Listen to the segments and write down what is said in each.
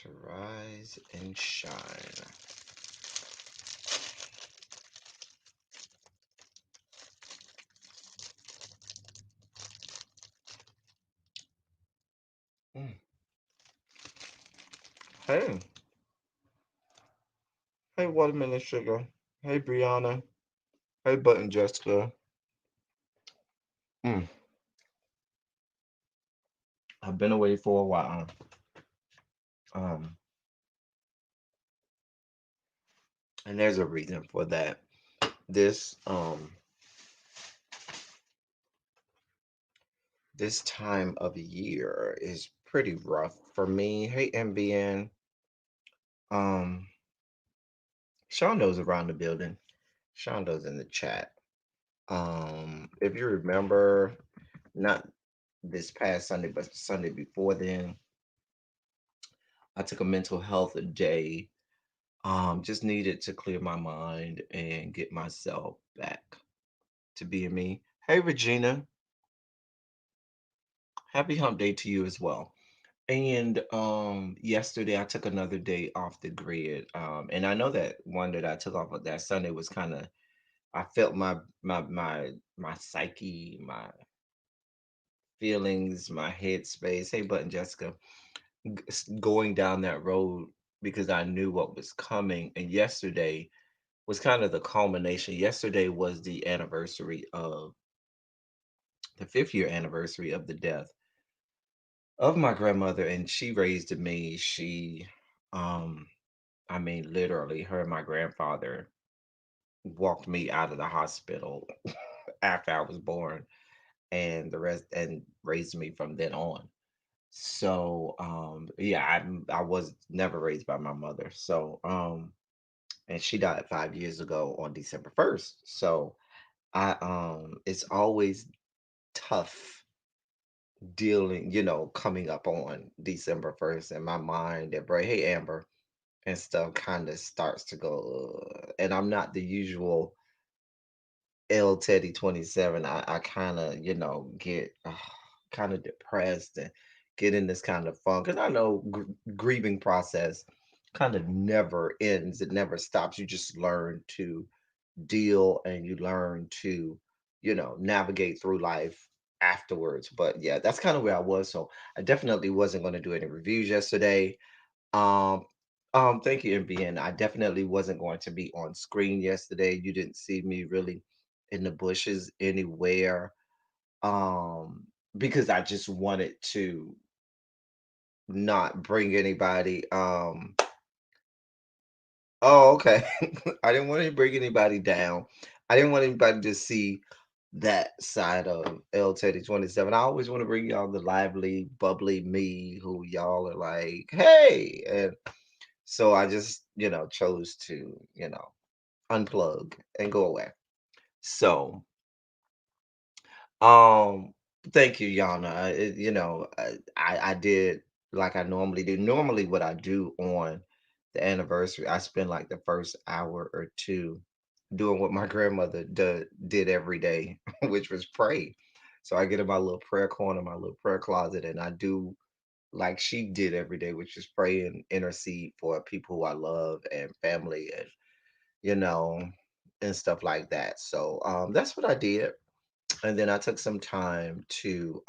to rise and shine. Mm. Hey, hey, watermelon sugar. Hey, Brianna. Hey, Button Jessica. Mm. I've been away for a while. Um, and there's a reason for that. This this time of year is pretty rough for me. Hey, MBN. Um, Shondo's around the building. Shondo's in the chat. If you remember, not this past Sunday, but Sunday before then, I took a mental health day. Just needed to clear my mind and get myself back to being me. Hey, Regina, happy hump day to you as well. And yesterday I took another day off the grid. And I know that one that I took off of that Sunday was kind of I felt my psyche, my feelings, my headspace. Hey, Button Jessica, going down that road because I knew what was coming. And yesterday was kind of the culmination. Yesterday was the anniversary of the 5th year anniversary of the death of my grandmother, and she raised me. Um, I mean, literally, her and my grandfather walked me out of the hospital after I was born, and the rest, and raised me from then on. So, yeah, I was never raised by my mother. So, and she died 5 years ago on December 1st. So, it's always tough dealing, coming up on December 1st, and my mind and brain, hey Amber, and stuff kind of starts to go, "Ugh." And I'm not the usual L Teddy 27. I kind of, get kind of depressed and get in this kind of funk. And I know grieving process kind of never ends, it never stops. You just learn to deal and you learn to, navigate through life afterwards. But yeah, that's kind of where I was. So I definitely wasn't going to do any reviews yesterday. Um, thank you, MBN. I definitely wasn't going to be on screen yesterday. You didn't see me really in the bushes anywhere. Because I just wanted to not bring anybody. Oh, okay. I didn't want to bring anybody down. I didn't want anybody to see that side of L Teddy 27. I always want to bring y'all the lively, bubbly me who y'all are like, hey. And so I just, chose to, unplug and go away. So, um, thank you, Yana. I did like I normally do. Normally, what I do on the anniversary, I spend like the first hour or two doing what my grandmother did every day, which was pray. So I get in my little prayer corner, my little prayer closet, and I do like she did every day, which is pray and intercede for people who I love and family and you know and stuff like that. So that's what I did. And then I took some time to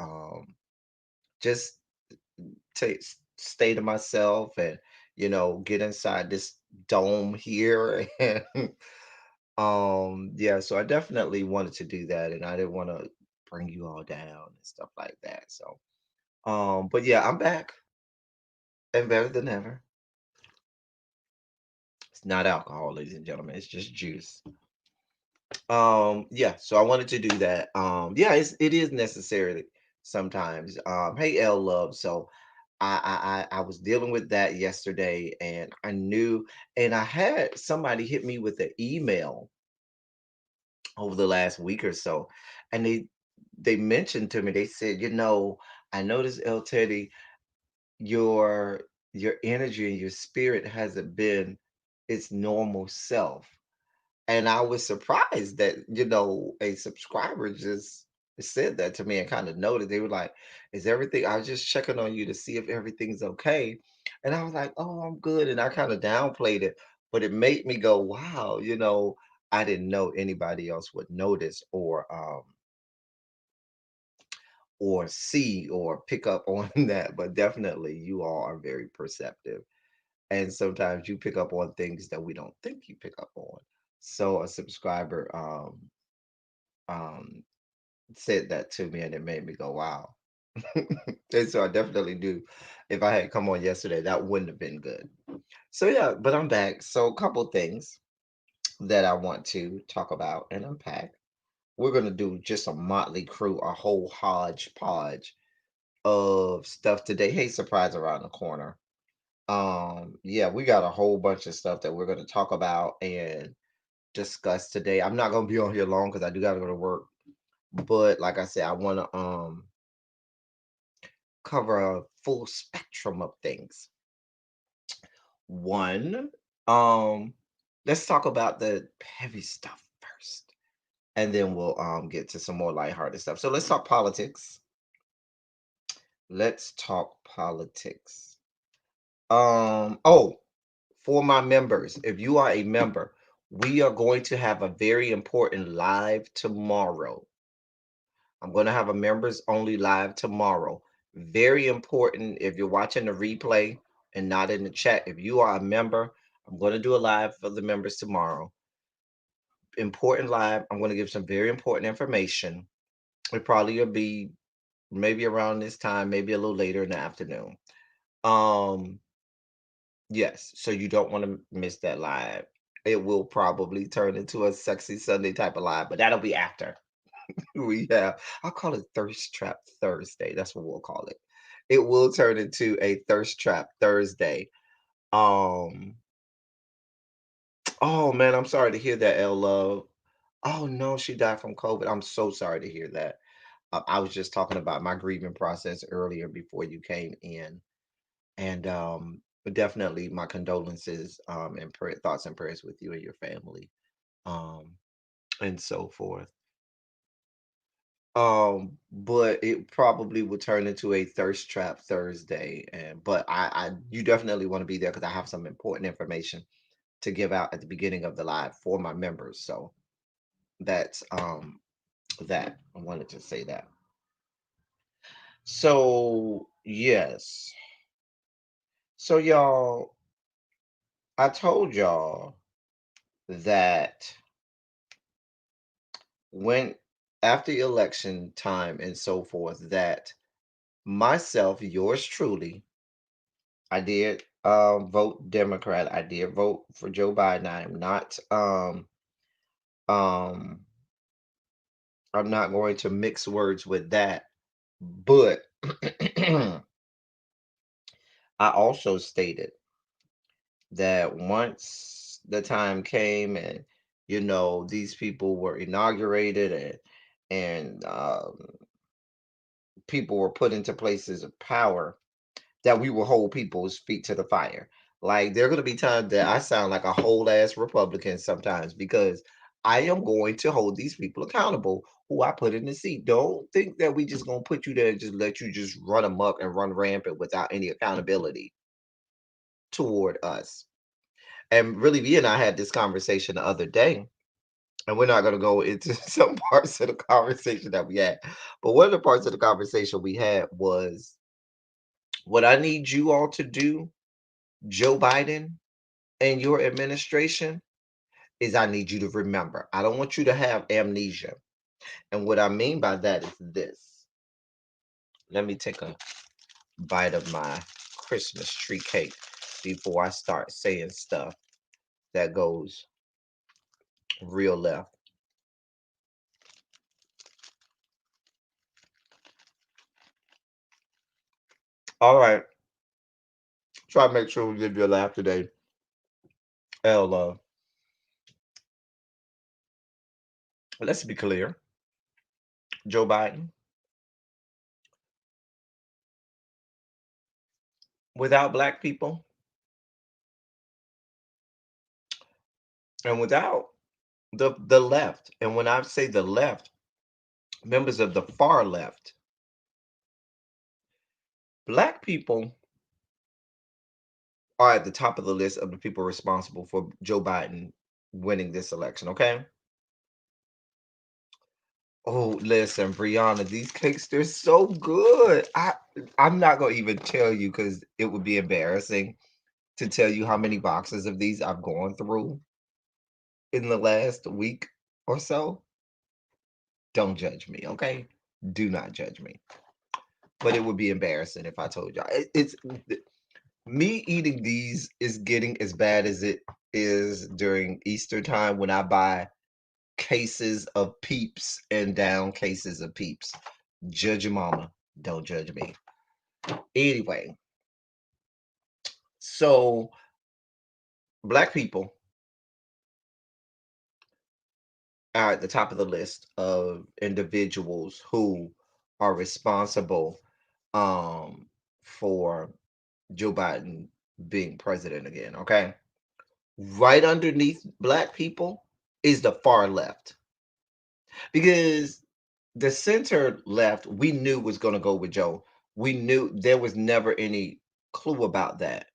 just stay to myself and get inside this dome here and yeah, so I definitely wanted to do that and I didn't want to bring you all down and stuff like that. So but yeah, I'm back and better than ever. It's not alcohol, ladies and gentlemen, it's just juice. Yeah, so I wanted to do that. Yeah, it is necessary sometimes. Hey L Love. So I was dealing with that yesterday and I knew, and I had somebody hit me with an email over the last week or so, and they mentioned to me, they said, I noticed L Teddy, your your energy and your spirit hasn't been its normal self. And I was surprised that, a subscriber just said that to me and kind of noted. They were like, "Is everything?" I was just checking on you to see if everything's okay, and I was like, "Oh, I'm good." And I kind of downplayed it, but it made me go, "Wow, I didn't know anybody else would notice or see or pick up on that." But definitely, you all are very perceptive, and sometimes you pick up on things that we don't think you pick up on. So a subscriber um said that to me and it made me go, wow. And so I definitely do. If I had come on yesterday, that wouldn't have been good. So yeah, but I'm back. So a couple things that I want to talk about and unpack. We're gonna do just a motley crew, a whole hodgepodge of stuff today. Hey, surprise around the corner. Yeah, we got a whole bunch of stuff that we're gonna talk about and discuss today. I'm not gonna be on here long because I do gotta go to work. But like I said, I wanna cover a full spectrum of things. One, let's talk about the heavy stuff first, and then we'll get to some more lighthearted stuff. So let's talk politics. Let's talk politics. Oh, for my members, if you are a member, we are going to have a very important live tomorrow. I'm going to have a members only live tomorrow. Very important if you're watching the replay and not in the chat. If you are a member, I'm going to do a live for the members tomorrow. Important live. I'm going to give some very important information. It probably will be maybe around this time, maybe a little later in the afternoon. Um, yes, so you don't want to miss that live. It will probably turn into a sexy Sunday type of live, but that'll be after. We have, I'll call it Thirst Trap Thursday. That's what we'll call it. It will turn into a Thirst Trap Thursday. Um, oh man, I'm sorry to hear that, L Love. Oh no, she died from COVID. I'm so sorry to hear that. I was just talking about my grieving process earlier before you came in, and but definitely my condolences and thoughts and prayers with you and your family, um, and so forth. But it probably will turn into a thirst trap Thursday. And but I you definitely want to be there because I have some important information to give out at the beginning of the live for my members. So that's that. I wanted to say that. So yes. So y'all, I told y'all that when after election time and so forth, that myself, yours truly, I did vote Democrat. I did vote for Joe Biden. Um I'm not going to mix words with that. But I also stated that once the time came and these people were inaugurated and people were put into places of power, that we will hold people's feet to the fire. Like there are going to be times that I sound like a whole ass Republican sometimes because I am going to hold these people accountable who I put in the seat. Don't think that we just going to put you there and just let you just run amok and run rampant without any accountability toward us. And really, V and I had this conversation the other day, and we're not going to go into some parts of the conversation that we had. But one of the parts of the conversation we had was what I need you all to do, Joe Biden and your administration, is I need you to remember. I don't want you to have amnesia. And what I mean by that is this. Let me take a bite of my Christmas tree cake before I start saying stuff that goes real left. All right. Try to make sure we give you a laugh today. L, let's be clear. Joe Biden, without black people and without the left, and when I say the left, members of the far left, black people are at the top of the list of the people responsible for Joe Biden winning this election. Okay. Oh, listen, Brianna, these cakes, they're so good. I'm not gonna even tell you because it would be embarrassing to tell you how many boxes of these I've gone through in the last week or so. Don't judge me, okay? Do not judge me. But it would be embarrassing if I told y'all. It's me eating these is getting as bad as it is during Easter time when I buy cases of peeps and down cases of peeps. Judge your mama. Don't judge me. Anyway, so black people are at the top of the list of individuals who are responsible for Joe Biden being president again. Okay. Right underneath black people is the far left because the center left we knew was going to go with Joe. We knew there was never any clue about that.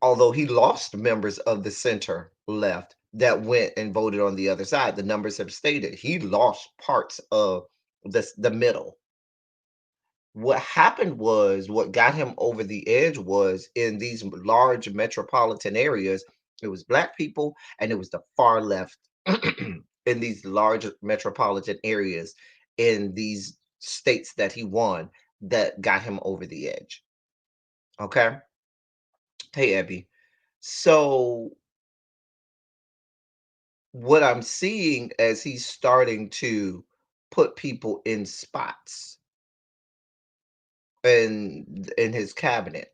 Although he lost members of the center left that went and voted on the other side, the numbers have stated he lost parts of the middle. What happened was what got him over the edge was in these large metropolitan areas, it was black people and it was the far left in these large metropolitan areas in these states that he won that got him over the edge. Okay. Hey, Abby. So what I'm seeing as he's starting to put people in spots in his cabinet,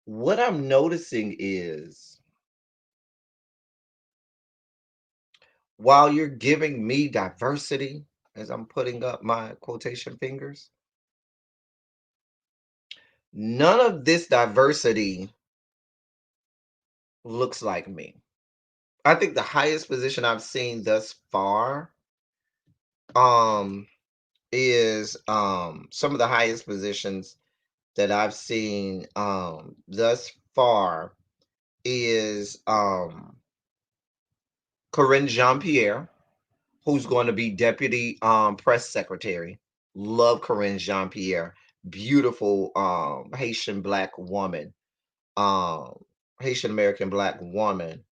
what I'm noticing is while you're giving me diversity, as I'm putting up my quotation fingers, none of this diversity looks like me. I think the highest position I've seen thus far um is some of the highest positions that I've seen thus far is Corinne Jean Pierre, who's going to be deputy press secretary. Love Corinne Jean Pierre, beautiful Haitian black woman, um, Haitian American black woman,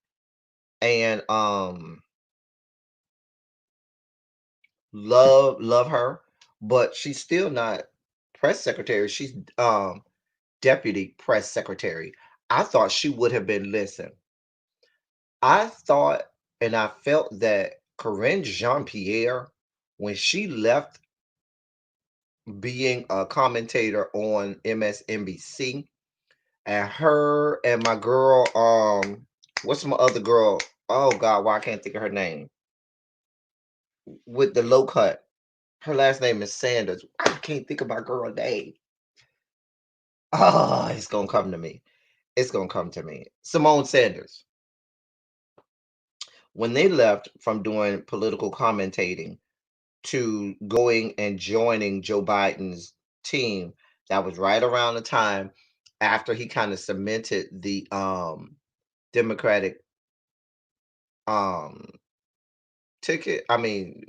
and love her, but she's still not press secretary. She's deputy press secretary. I thought she would have been. Listen, I thought and I felt that Corinne Jean Pierre, when she left being a commentator on MSNBC, and her and my girl, what's my other girl? Oh God, why I can't think of her name? With the low cut. Her last name is Sanders. I can't think of my girl name. Oh, it's gonna come to me. It's gonna come to me. Simone Sanders. When they left from doing political commentating to going and joining Joe Biden's team, that was right around the time after he kind of cemented the Democratic um ticket. I mean,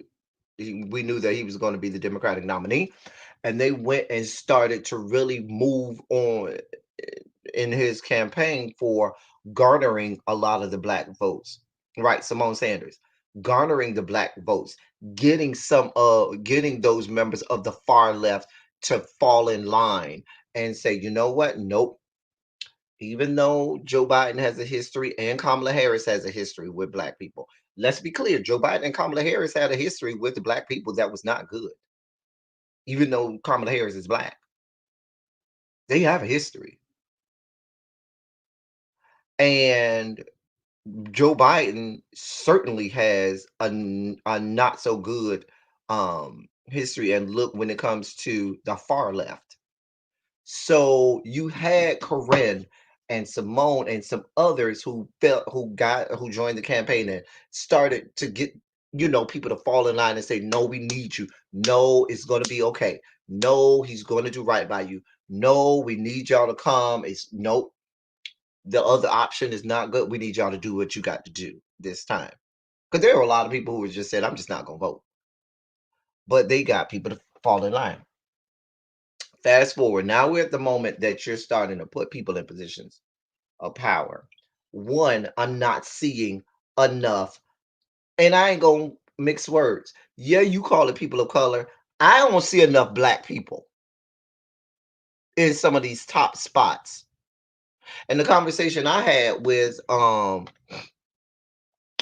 we knew that he was going to be the Democratic nominee, and they went and started to really move on in his campaign for garnering a lot of the black votes. Right, Simone Sanders, garnering the black votes, getting those members of the far left to fall in line and say, you know what? Nope. Even though Joe Biden has a history and Kamala Harris has a history with black people, let's be clear, Joe Biden and Kamala Harris had a history with the black people that was not good. Even though Kamala Harris is black, they have a history. And Joe Biden certainly has a not so good history and look when it comes to the far left. So you had Corinne and Simone and some others who joined the campaign and started to get. people to fall in line and say, no, we need you. No, it's going to be okay. No, he's going to do right by you. No, we need y'all to come. It's nope. The other option is not good. We need y'all to do what you got to do this time. Because there are a lot of people who just said, I'm just not going to vote. But they got people to fall in line. Fast forward. Now we're at the moment that you're starting to put people in positions of power. One, I'm not seeing enough, and I ain't gonna mix words. Yeah, you call it people of color. I don't see enough black people in some of these top spots. And the conversation I had with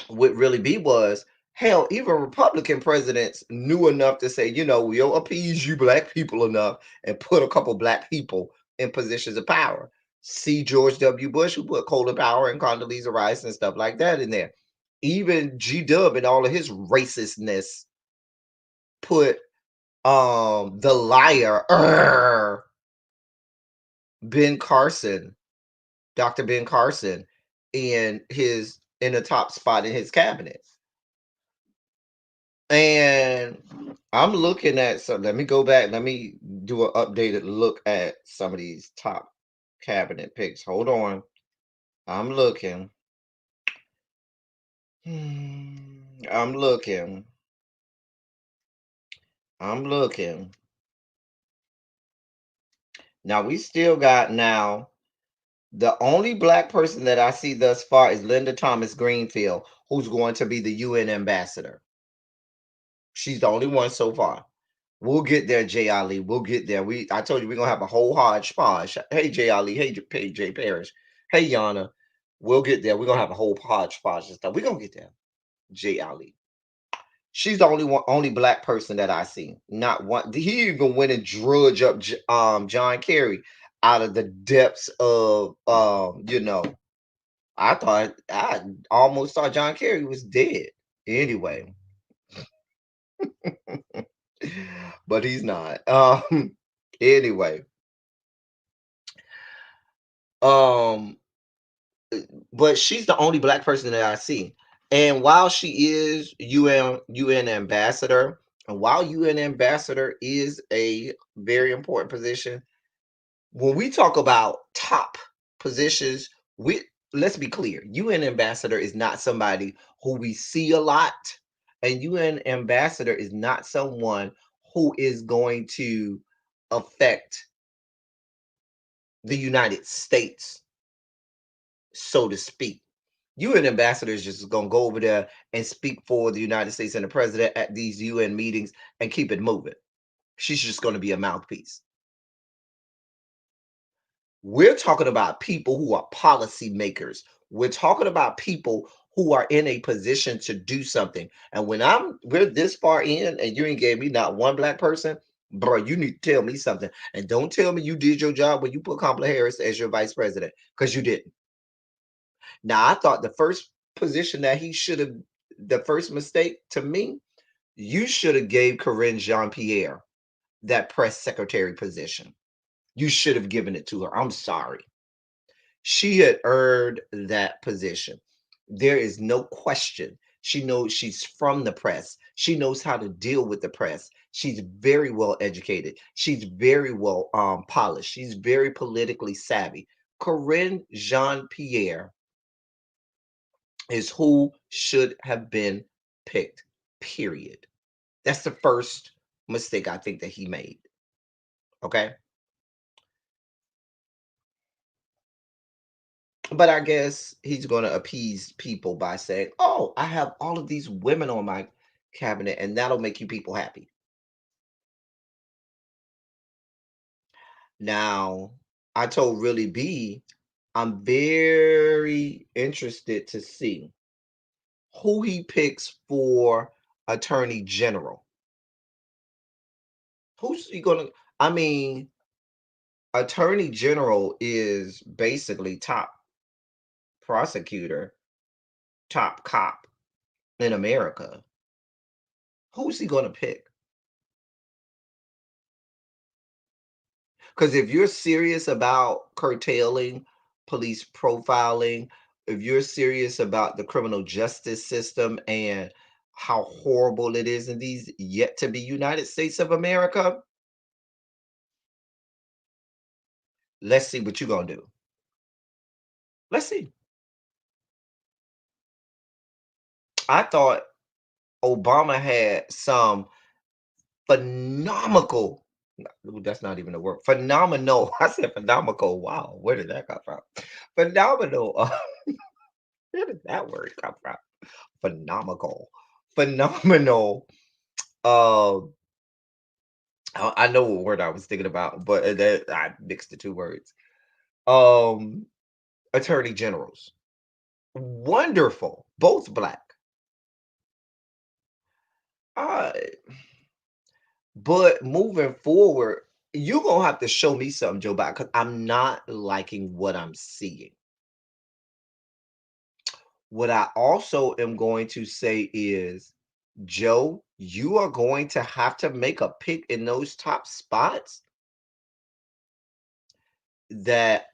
really B was, hell, even Republican presidents knew enough to say, we'll appease you black people enough and put a couple black people in positions of power. See George W. Bush, who put Colin Powell and Condoleezza Rice and stuff like that in there. Even G Dub and all of his racistness put the liar Ben Carson, Dr. Ben Carson, in the top spot in his cabinet. And I'm looking at some. Let me go back. Let me do an updated look at some of these top cabinet picks. Hold on. I'm looking. I'm looking. I'm looking. Now we still got now. The only black person that I see thus far is Linda Thomas Greenfield, who's going to be the UN ambassador. She's the only one so far. We'll get there, Jay Ali. We'll get there. I told you we're gonna have a whole hodgepodge. Hey, Jay Ali. Hey, Jay Parrish. Hey, Yana. We'll get there. We're gonna have a whole hodgepodge and stuff. We're gonna get there. Jay Ali. She's the only black person that I see. Not one. He even went and drudge up John Kerry out of the depths of I almost thought John Kerry was dead. Anyway, but he's not. Anyway, um, but she's the only black person that I see. And while she is UN ambassador, and while UN ambassador is a very important position, when we talk about top positions, we let's be clear, UN ambassador is not somebody who we see a lot, and UN ambassador is not someone who is going to affect the United States, so to speak. UN ambassador is just going to go over there and speak for the United States and the president at these UN meetings and keep it moving. She's just going to be a mouthpiece. We're talking about people who are policymakers. We're talking about people who are in a position to do something. And when we're this far in and you ain't gave me not one black person, bro, you need to tell me something. And don't tell me you did your job when you put Kamala Harris as your vice president, because you didn't. Now, I thought the first position that he should have, the first mistake to me, you should have gave Corinne Jean-Pierre that press secretary position. You should have given it to her. I'm sorry. She had earned that position. There is no question. She knows, she's from the press. She knows how to deal with the press. She's very well educated. She's very well polished. She's very politically savvy. Corinne Jean Pierre is who should have been picked, period. That's the first mistake I think that he made. Okay. But I guess he's going to appease people by saying, "Oh, I have all of these women on my cabinet, and that'll make you people happy." Now, I told Really B, I'm very interested to see who he picks for Attorney General. Who's he going to? I mean, Attorney General is basically top prosecutor, top cop in America. Who's he going to pick? Because if you're serious about curtailing police profiling, if you're serious about the criminal justice system and how horrible it is in these yet to be United States of America, let's see what you're gonna do. Let's see. I thought Obama had some phenomenal. Ooh, that's not even a word. Phenomenal. I said phenomenal. Wow, where did that come from? Phenomenal. Where did that word come from? Phenomenal. Phenomenal. Uh, I know what word I was thinking about, but that I mixed the two words. Um, Attorney generals. Wonderful. Both black. Uh, but moving forward, you're gonna have to show me something, Joe Biden, because I'm not liking what I'm seeing. What I also am going to say is, Joe, you are going to have to make a pick in those top spots that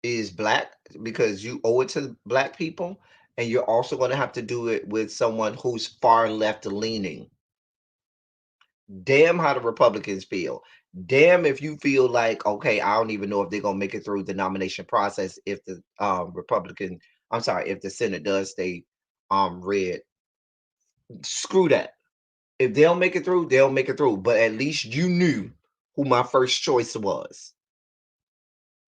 is black because you owe it to black people. And you're also going to have to do it with someone who's far left leaning. Damn how the Republicans feel. Damn if you feel like, okay, I don't even know if they're gonna make it through the nomination process if the I'm sorry, if the Senate does stay red. Screw that. If they don't make it through, they'll make it through. But at least you knew who my first choice was.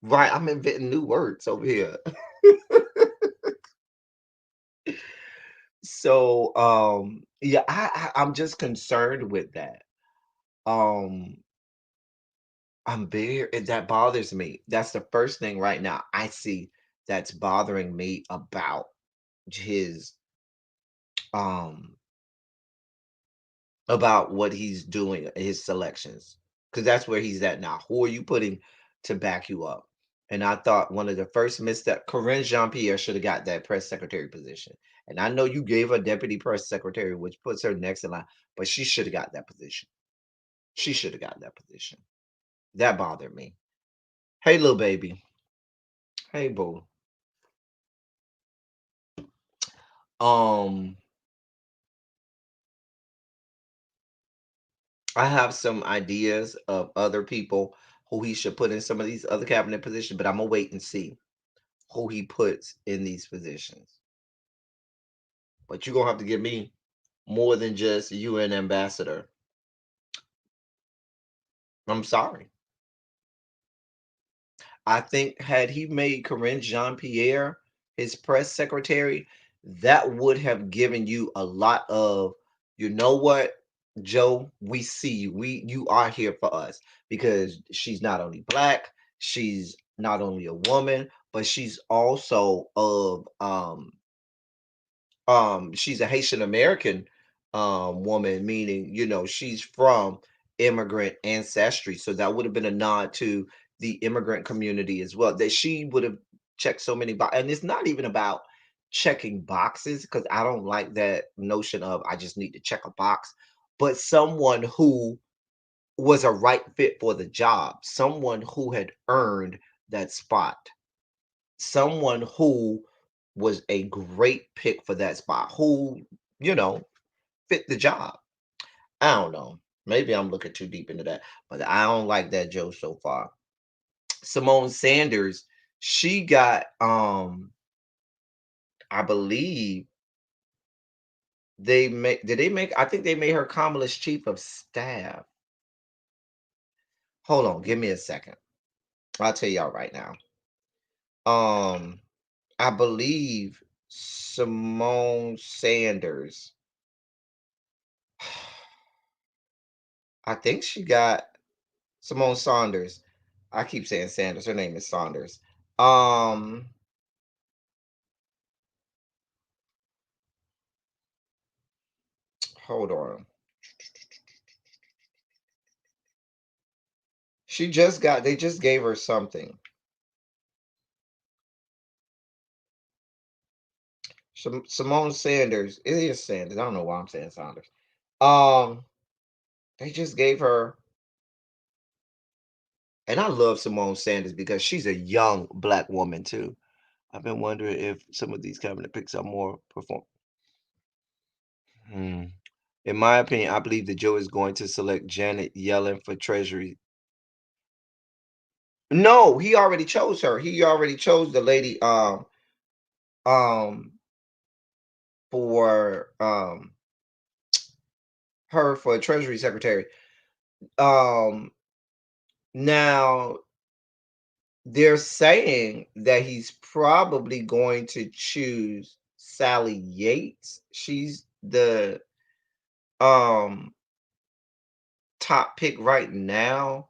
Right. I'm inventing new words over here. So yeah, I'm just concerned with that. Um I'm very that bothers me. That's the first thing right now I see that's bothering me his um about what he's doing, his selections. Because that's where he's at now. Who are you putting to back you up? And I thought one of the first missteps, Corinne Jean Pierre should have got that press secretary position. And I know you gave her deputy press secretary, which puts her next in line, but she should have got that position. She should have got that position. That bothered me. Hey, little baby. Hey, boo. Um, I have some ideas of other people who he should put in some of these other cabinet positions, but I'm gonna wait and see who he puts in these positions. But you're gonna have to give me more than just UN ambassador. I'm sorry. I think had he made Corinne Jean Pierre his press secretary, that would have given you a lot of, you know what, Joe, we see you. You are here for us because she's not only black, she's not only a woman, but she's also of she's a Haitian American woman, meaning, she's from immigrant ancestry. So that would have been a nod to the immigrant community as well. That she would have checked so many boxes. And it's not even about checking boxes, because I don't like that notion of I just need to check a box, but someone who was a right fit for the job, someone who had earned that spot, someone who was a great pick for that spot, who, you know, fit the job. I don't know. Maybe I'm looking too deep into that, but I don't like that Joe so far. Simone Sanders, she got I believe they make I think they made her Kamala's chief of staff. Hold on, give me a second. I'll tell y'all right now. Um I believe Simone Sanders. I think she got Simone Saunders. I keep saying Sanders. Her name is Saunders. Um, Hold on. They just gave her something. Simone Sanders. It is Sanders. I don't know why I'm saying Saunders. Um, they just gave her, and I love Simone Sanders because she's a young black woman too. I've been wondering if some of these cabinet picks are more perform. Hmm. In my opinion, I believe that Joe is going to select Janet Yellen for Treasury. No, he already chose her. He already chose the lady um for her for Treasury Secretary. Um Now they're saying that he's probably going to choose Sally Yates. She's the um top pick right now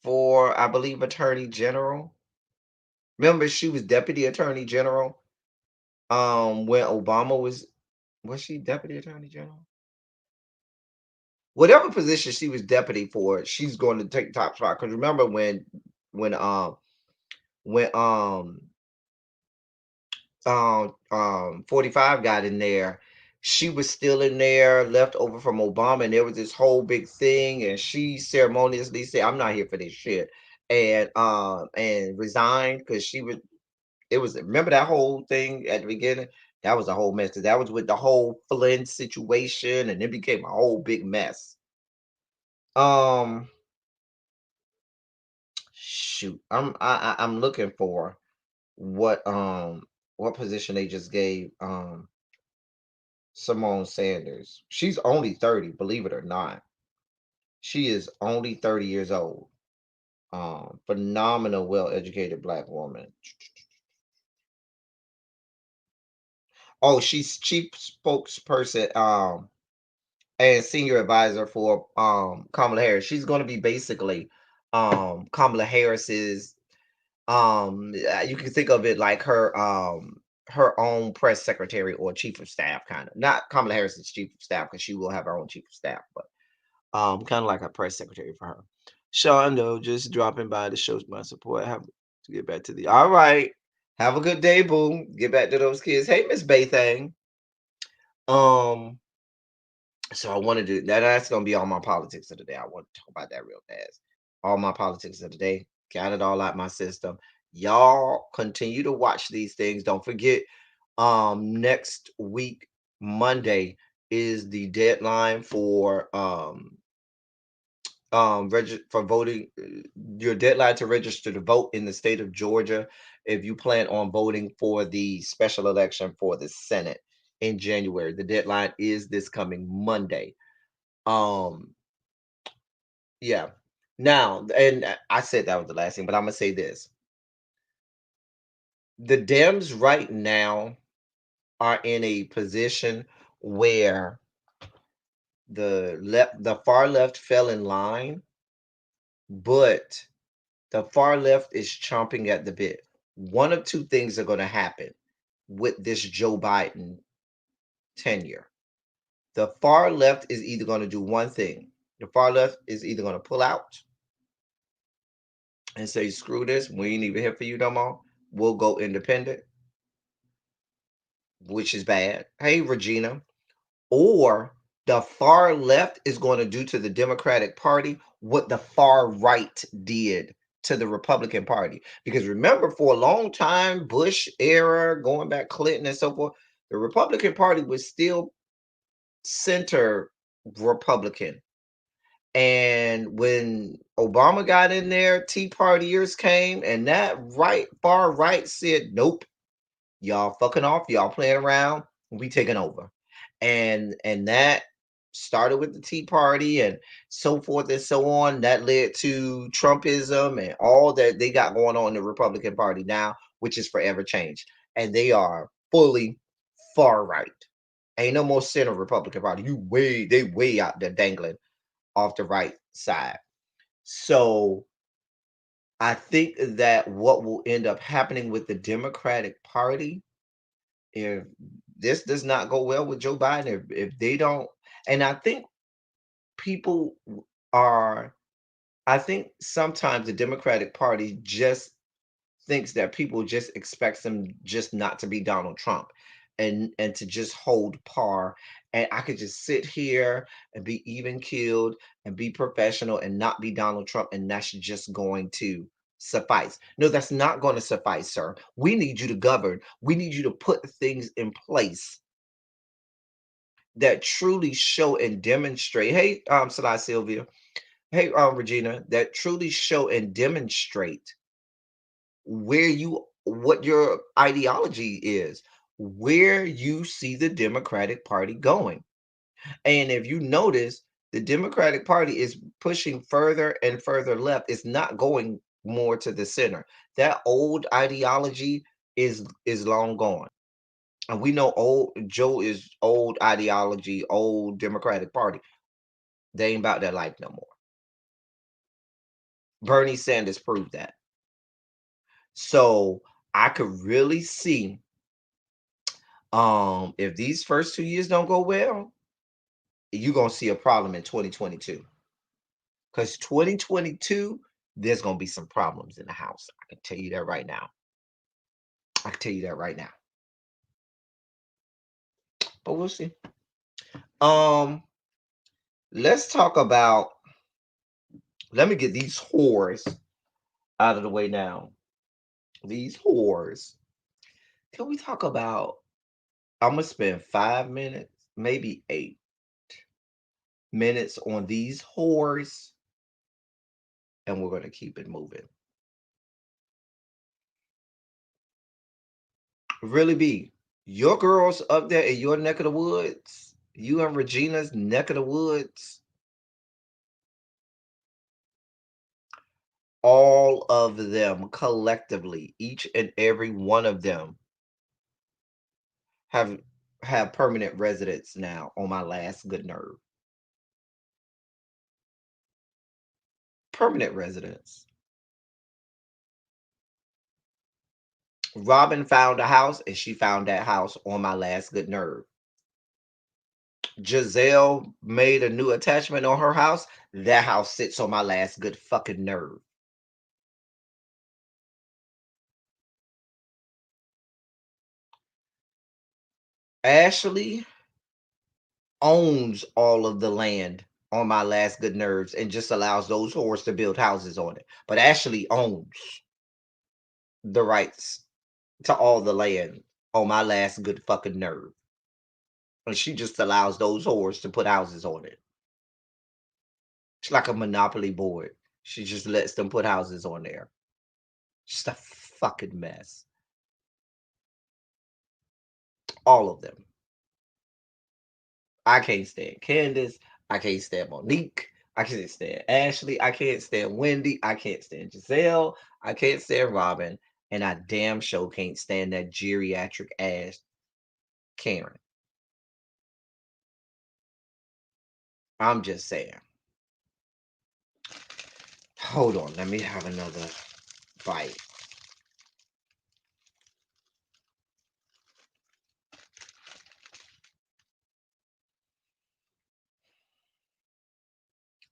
for, I believe, Attorney General. Remember, she was Deputy Attorney General when Obama was she Deputy Attorney General? Whatever position she was deputy for, she's going to take top spot. Because remember when when 45 got in there, she was still in there, left over from Obama, and there was this whole big thing, and she ceremoniously said, "I'm not here for this shit," and resigned because she would. It was remember that whole thing at the beginning. That was a whole mess. 'Cause that was with the whole Flynn situation, and it became a whole big mess. Um, shoot, I'm looking for what what position they just gave Simone Sanders. She's only 30, believe it or not. She is only 30 years old. Phenomenal, well-educated black woman. Oh, she's chief spokesperson and senior advisor for Kamala Harris. She's going to be basically Kamala Harris's you can think of it like her own press secretary or chief of staff kind of. Not Kamala Harris's chief of staff because she will have her own chief of staff, but kind of like a press secretary for her. Sean, though, just dropping by to show my support. Have to get back to the. All right. Have a good day, boo. Get back to those kids. Hey, Miss Baythang. Um, so I wanted to that's gonna be all my politics of the day. I want to talk about that real fast. All my politics of the day. Got it all out my system. Y'all continue to watch these things. Don't forget, next week, Monday, is the deadline for for voting, your deadline to register to vote in the state of Georgia if you plan on voting for the special election for the Senate in January. The deadline is this coming Monday. Um yeah. Now, and I said that was the last thing, but I'm gonna say this. The Dems right now are in a position where the far left fell in line, but the far left is chomping at the bit. One of two things are going to happen with this Joe Biden tenure. The far left is either going to do one thing. The far left is either going to pull out and say, screw this, we ain't even here for you no more. We'll go independent, which is bad. Hey, Regina. Or the far left is going to do to the Democratic Party what the far right did to the Republican Party. Because remember, for a long time, Bush era, going back Clinton and so forth, the Republican Party was still center Republican. And when Obama got in there, Tea Partiers came, and that far right said, nope, y'all fucking off, y'all playing around, we taking over. And that started with the Tea Party and so forth and so on. That led to Trumpism and all that they got going on in the Republican Party now, which is forever changed. And they are fully far right. Ain't no more center Republican Party. They way out there dangling off the right side. So I think that what will end up happening with the Democratic Party, if this does not go well with Joe Biden, if they don't, and I think people are, I think sometimes the Democratic Party just thinks that people just expects them just not to be Donald Trump and to just hold par. And I could just sit here and be even killed and be professional and not be Donald Trump, and that's just going to suffice. No, that's not going to suffice, sir. We need you to govern. We need you to put things in place that truly show and demonstrate. Hey, Salah Sylvia. Hey, Regina, that truly show and demonstrate what your ideology is, where you see the Democratic Party going. And if you notice, the Democratic Party is pushing further and further left. It's not going more to the center. That old ideology is long gone. And we know old Joe is old ideology, old Democratic Party. They ain't about that life no more. Bernie Sanders proved that. So I could really see if these first 2 years don't go well, you're gonna see a problem in 2022. Because 2022, there's gonna be some problems in the house. I can tell you that right now. I can tell you that right now. But we'll see. Um, let's talk about let me get these whores out of the way now. These whores. Can we talk about I'm gonna spend 5 minutes, maybe 8 minutes on these whores, and we're gonna keep it moving. Really be your girls up there in your neck of the woods, you and Regina's neck of the woods, all of them collectively, each and every one of them have permanent residence now on my last good nerve. Permanent residence. Robin found a house and she found that house on my last good nerve. Giselle made a new attachment on her house. That house sits on my last good fucking nerve. Ashley owns all of the land on my last good nerves and just allows those whores to build houses on it. But Ashley owns the rights to all the land on my last good fucking nerve. And she just allows those whores to put houses on it. It's like a monopoly board. She just lets them put houses on there. Just a fucking mess. All of them. I can't stand Candace. I can't stand Monique. I can't stand Ashley. I can't stand Wendy. I can't stand Giselle. I can't stand Robin. And I damn sure can't stand that geriatric ass Karen. I'm just saying. Hold on. Let me have another bite.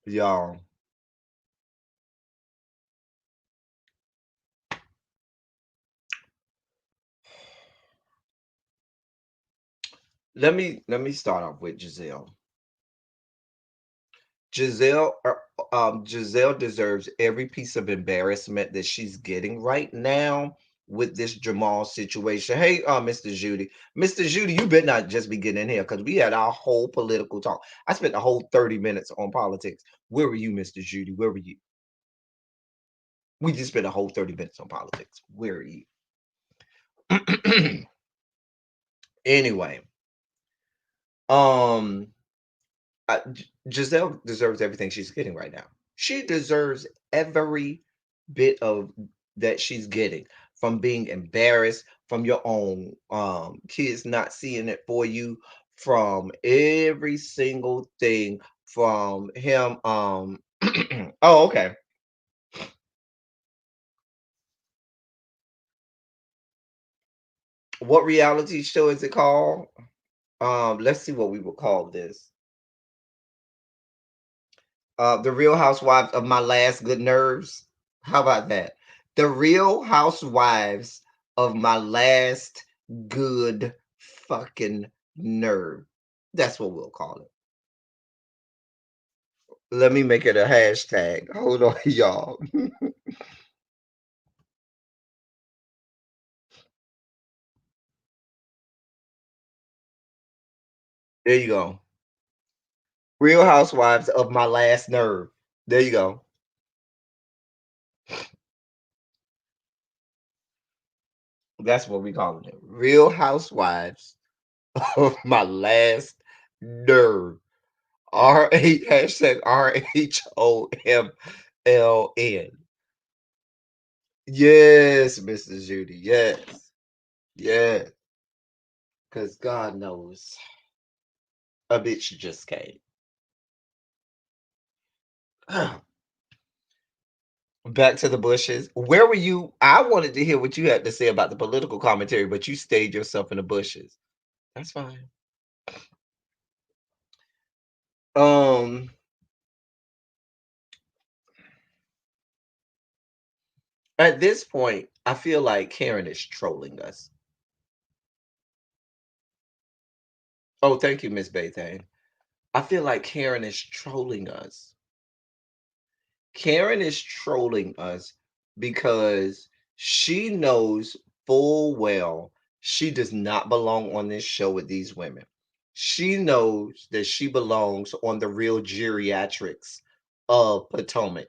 Y'all. Let me start off with Giselle. Giselle deserves every piece of embarrassment that she's getting right now with this Jamal situation. Hey, Mr. Judy. Mr. Judy, you better not just be getting in here because we had our whole political talk. I spent the whole 30 minutes on politics. Where were you, Mr. Judy? Where were you? We just spent a whole 30 minutes on politics. Where are you? Anyway, um, Giselle deserves everything she's getting right now. She deserves every bit of that she's getting from being embarrassed, from your own kids not seeing it for you, from every single thing, from him. Oh, okay. What reality show is it called? Let's see what we would call this. The Real Housewives of My Last Good Nerves. How about that? The Real Housewives of My Last Good Fucking Nerve. That's what we'll call it. Let me make it a hashtag. Hold on, y'all. There you go. Real Housewives of My Last Nerve. There you go. That's what we calling it. Real Housewives of My Last Nerve. R-A hashtag RHOMLN. Yes, Mrs. Judy. Yes. Yes. Because God knows a bitch just came. Back to the bushes. Where were you? I wanted to hear what you had to say about the political commentary, but you stayed yourself in the bushes. That's fine. Um, at this point, I feel like Karen is trolling us. Oh, thank you, Miss Baythane. I feel like Karen is trolling us. Karen is trolling us because she knows full well she does not belong on this show with these women. She knows that she belongs on the real geriatrics of Potomac,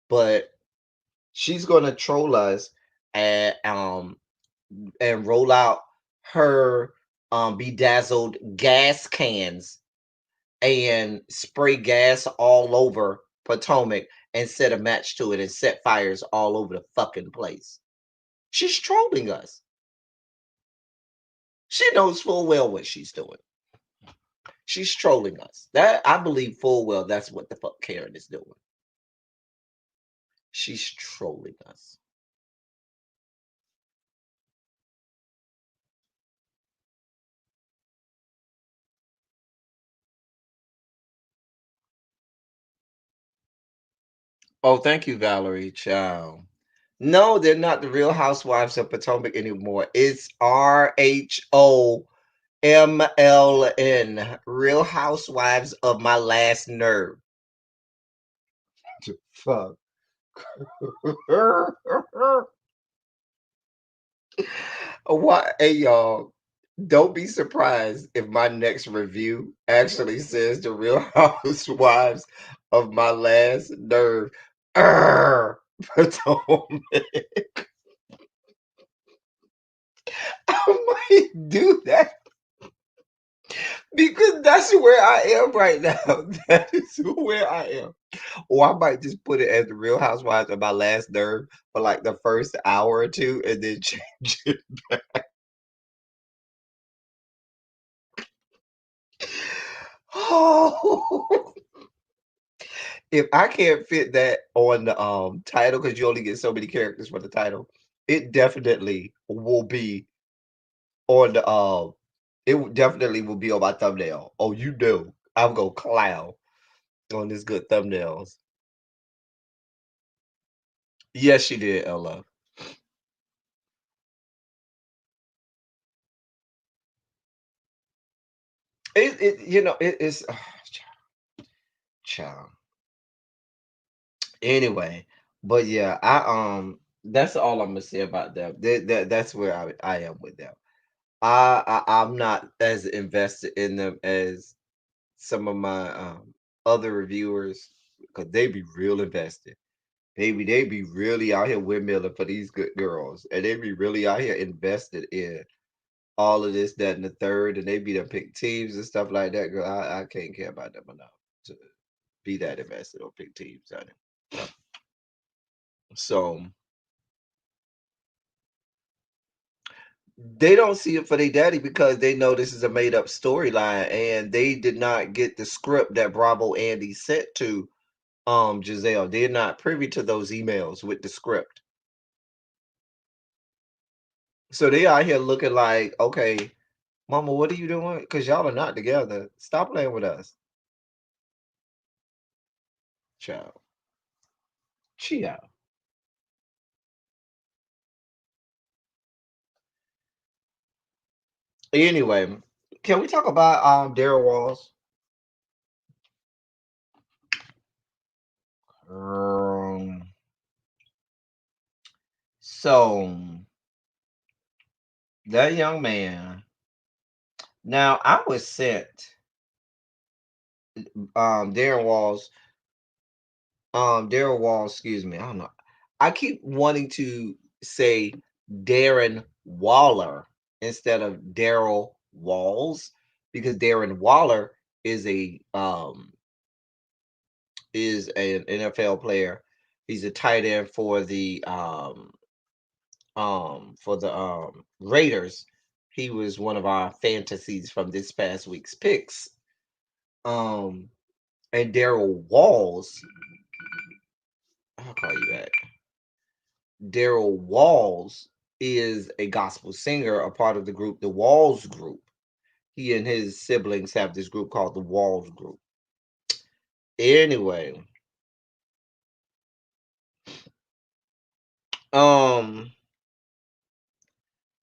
but she's going to troll us and roll out her bedazzled gas cans and spray gas all over Potomac and set a match to it and set fires all over the fucking place. She's trolling us. She knows full well what she's doing. She's trolling us. That I believe full well that's what the fuck Karen is doing. She's trolling us. Oh, thank you, Valerie. Ciao. No, they're not the Real Housewives of Potomac anymore. It's RHOMLN. Real Housewives of My Last Nerve. Fuck. What? Hey, y'all. Don't be surprised if my next review actually says the Real Housewives of My Last Nerve. Potomac. I might do that because that's where I am right now. That is where I am. Or I might just put it as the Real Housewives of My Last Nerve for like the first hour or two and then change it. Oh, if I can't fit that on the title because you only get so many characters for the title, it definitely will be on the definitely will be on my thumbnail. Oh, you know, I'm gonna clown on this good thumbnails. Yes, she did, Ella. It's child. Anyway, but yeah, that's all I'm gonna say about them. That's where I am with them. I'm not as invested in them as some of my other reviewers because they be real invested. They be really out here windmilling for these good girls, and they be really out here invested in all of this, that, and the third, and they be done pick teams and stuff like that. Girl, I can't care about them enough to be that invested or pick teams, honey. So they don't see it for their daddy because they know this is a made up storyline, and they did not get the script that Bravo Andy sent to Giselle. They're not privy to those emails with the script. So they out here looking like, okay, mama, what are you doing? Because y'all are not together. Stop playing with us. Child. Child. Anyway, can we talk about Daryl Walls? Um, so that young man. Now I was sent. Darren Walls, Daryl Walls, excuse me. I don't know. I keep wanting to say Darren Waller instead of Daryl Walls because Darren Waller is an NFL player. He's a tight end for the Raiders. He was one of our fantasies from this past week's picks. Um and Daryl Walls, I'll call you back. Daryl Walls is a gospel singer, a part of the group, the Walls Group. He and his siblings have this group called the Walls Group. Anyway, um,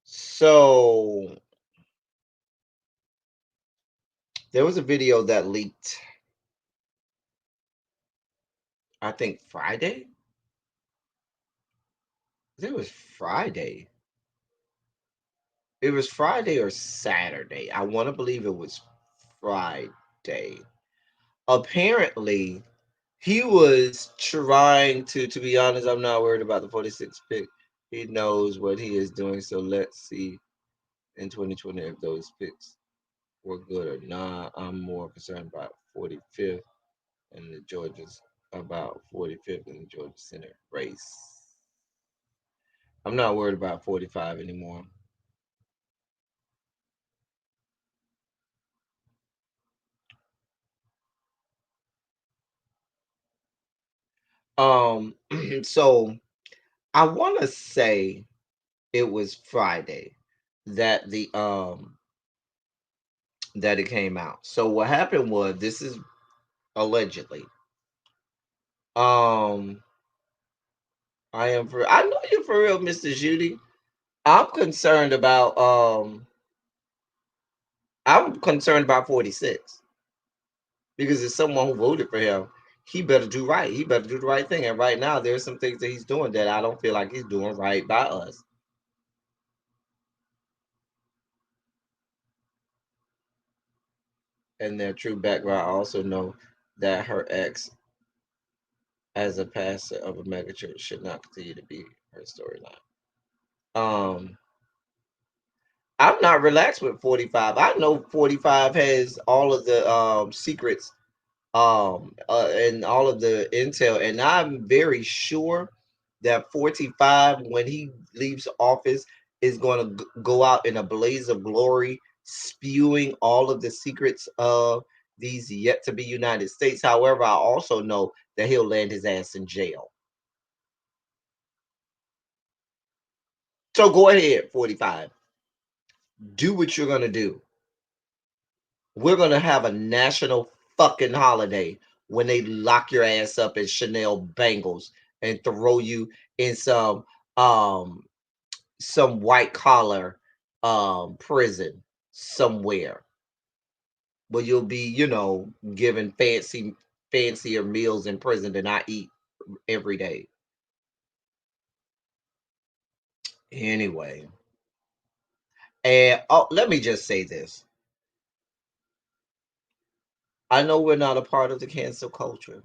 so there was a video that leaked, I think Friday. It was Friday. It was Friday or Saturday. I want to believe it was Friday. Apparently, he was trying to be honest, I'm not worried about the 46 pick. He knows what he is doing. So let's see in 2020 if those picks were good or not. I'm more concerned about 45th and the Georgia's about 45th in the Georgia Senate race. I'm not worried about 45 anymore. Um, so I want to say it was Friday that it came out. So what happened was this is allegedly. Um, I know you're for real, Mr. Judy. I'm concerned about I'm concerned about 46 because it's someone who voted for him. He better do right. He better do the right thing. And right now, there's some things that he's doing that I don't feel like he's doing right by us. And their true background, I also know that her ex, as a pastor of a megachurch, should not continue to be her storyline. Um, I'm not relaxed with 45. I know 45 has all of the secrets and all of the intel, and I'm very sure that 45 when he leaves office is going to go out in a blaze of glory, spewing all of the secrets of these yet to be United States. However, I also know that he'll land his ass in jail. So go ahead, 45, do what you're going to do. We're gonna have a national fucking holiday when they lock your ass up in Chanel bangles and throw you in um some white collar prison somewhere where you'll be, given fancier meals in prison than I eat every day. Anyway, and let me just say this. I know we're not a part of the cancel culture,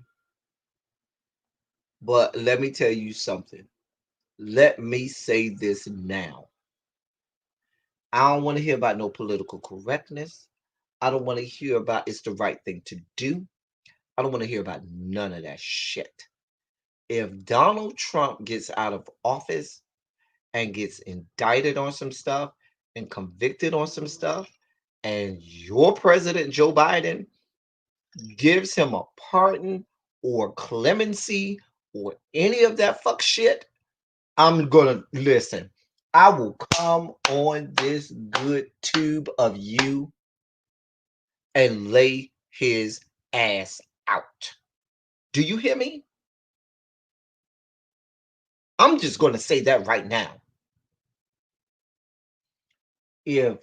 but let me tell you something. Let me say this now. I don't want to hear about no political correctness. I don't want to hear about it's the right thing to do. I don't want to hear about none of that shit. If Donald Trump gets out of office and gets indicted on some stuff and convicted on some stuff, and your president, Joe Biden, gives him a pardon or clemency or any of that fuck shit, I'm gonna listen. I will come on this good tube of you and lay his ass out. Do you hear me? I'm just gonna say that right now. If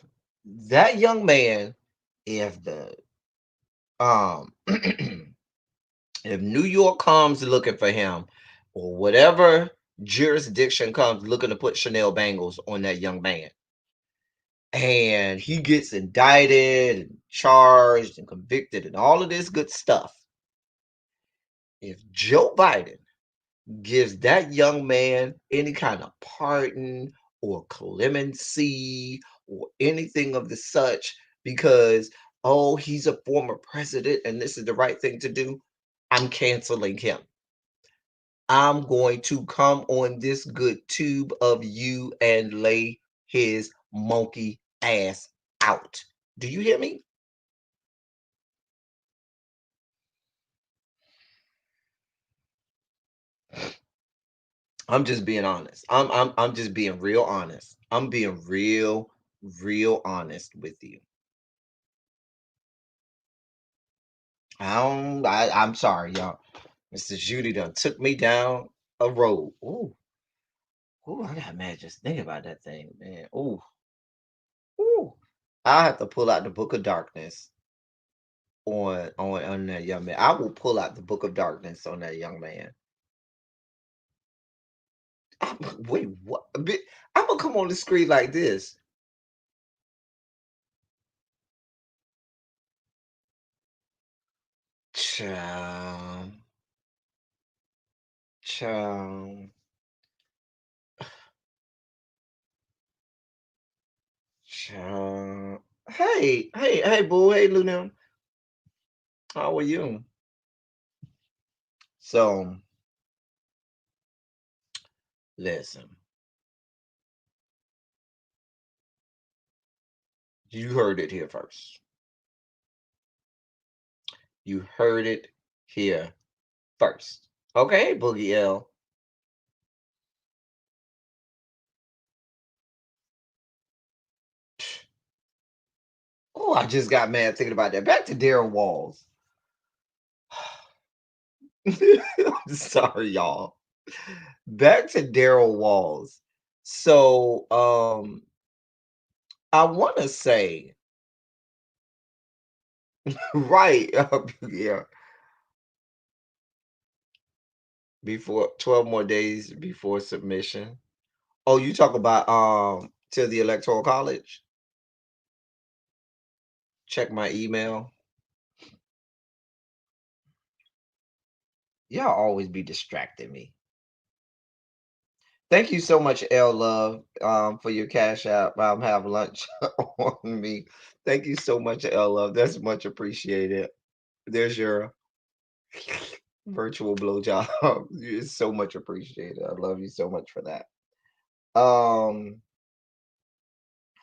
that young man, if the if New York comes looking for him, or whatever jurisdiction comes looking to put Chanel bangles on that young man, and he gets indicted and charged and convicted and all of this good stuff. If Joe Biden gives that young man any kind of pardon or clemency or anything of the such because, oh, he's a former president and this is the right thing to do, I'm canceling him. I'm going to come on this good tube of you and lay his monkey ass out. Do you hear me? I'm just being honest. I'm just being real honest. I'm being real honest with you. I'm sorry, y'all. Mr. Judy done took me down a road. Ooh, I got mad just thinking about that thing, man. Ooh. I have to pull out the book of darkness on that young man. I will pull out the book of darkness on that young man. Wait, what? I'm gonna come on the screen like this. Child, child, child. Hey, boo. Hey, Luna. How are you? So, listen, you heard it here first. You heard it here first. Okay, Boogie L. Oh, I just got mad thinking about that. Back to Daryl Walls. I'm sorry, y'all. Back to Daryl Walls. So, I want to say, right, yeah, before 12 more days before submission. Oh, you talk about to the Electoral College. Check my email. Y'all always be distracting me. Thank you so much, L Love, for your cash app. Have lunch on me. Thank you so much, L Love. That's much appreciated. There's your virtual blowjob. It's so much appreciated. I love you so much for that. Um,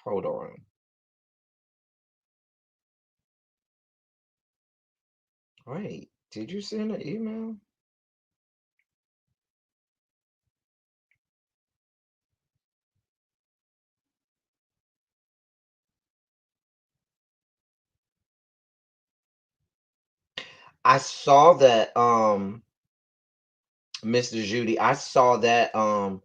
hold on. Wait, did you send an email? I saw that, Mr. Judy. I saw that I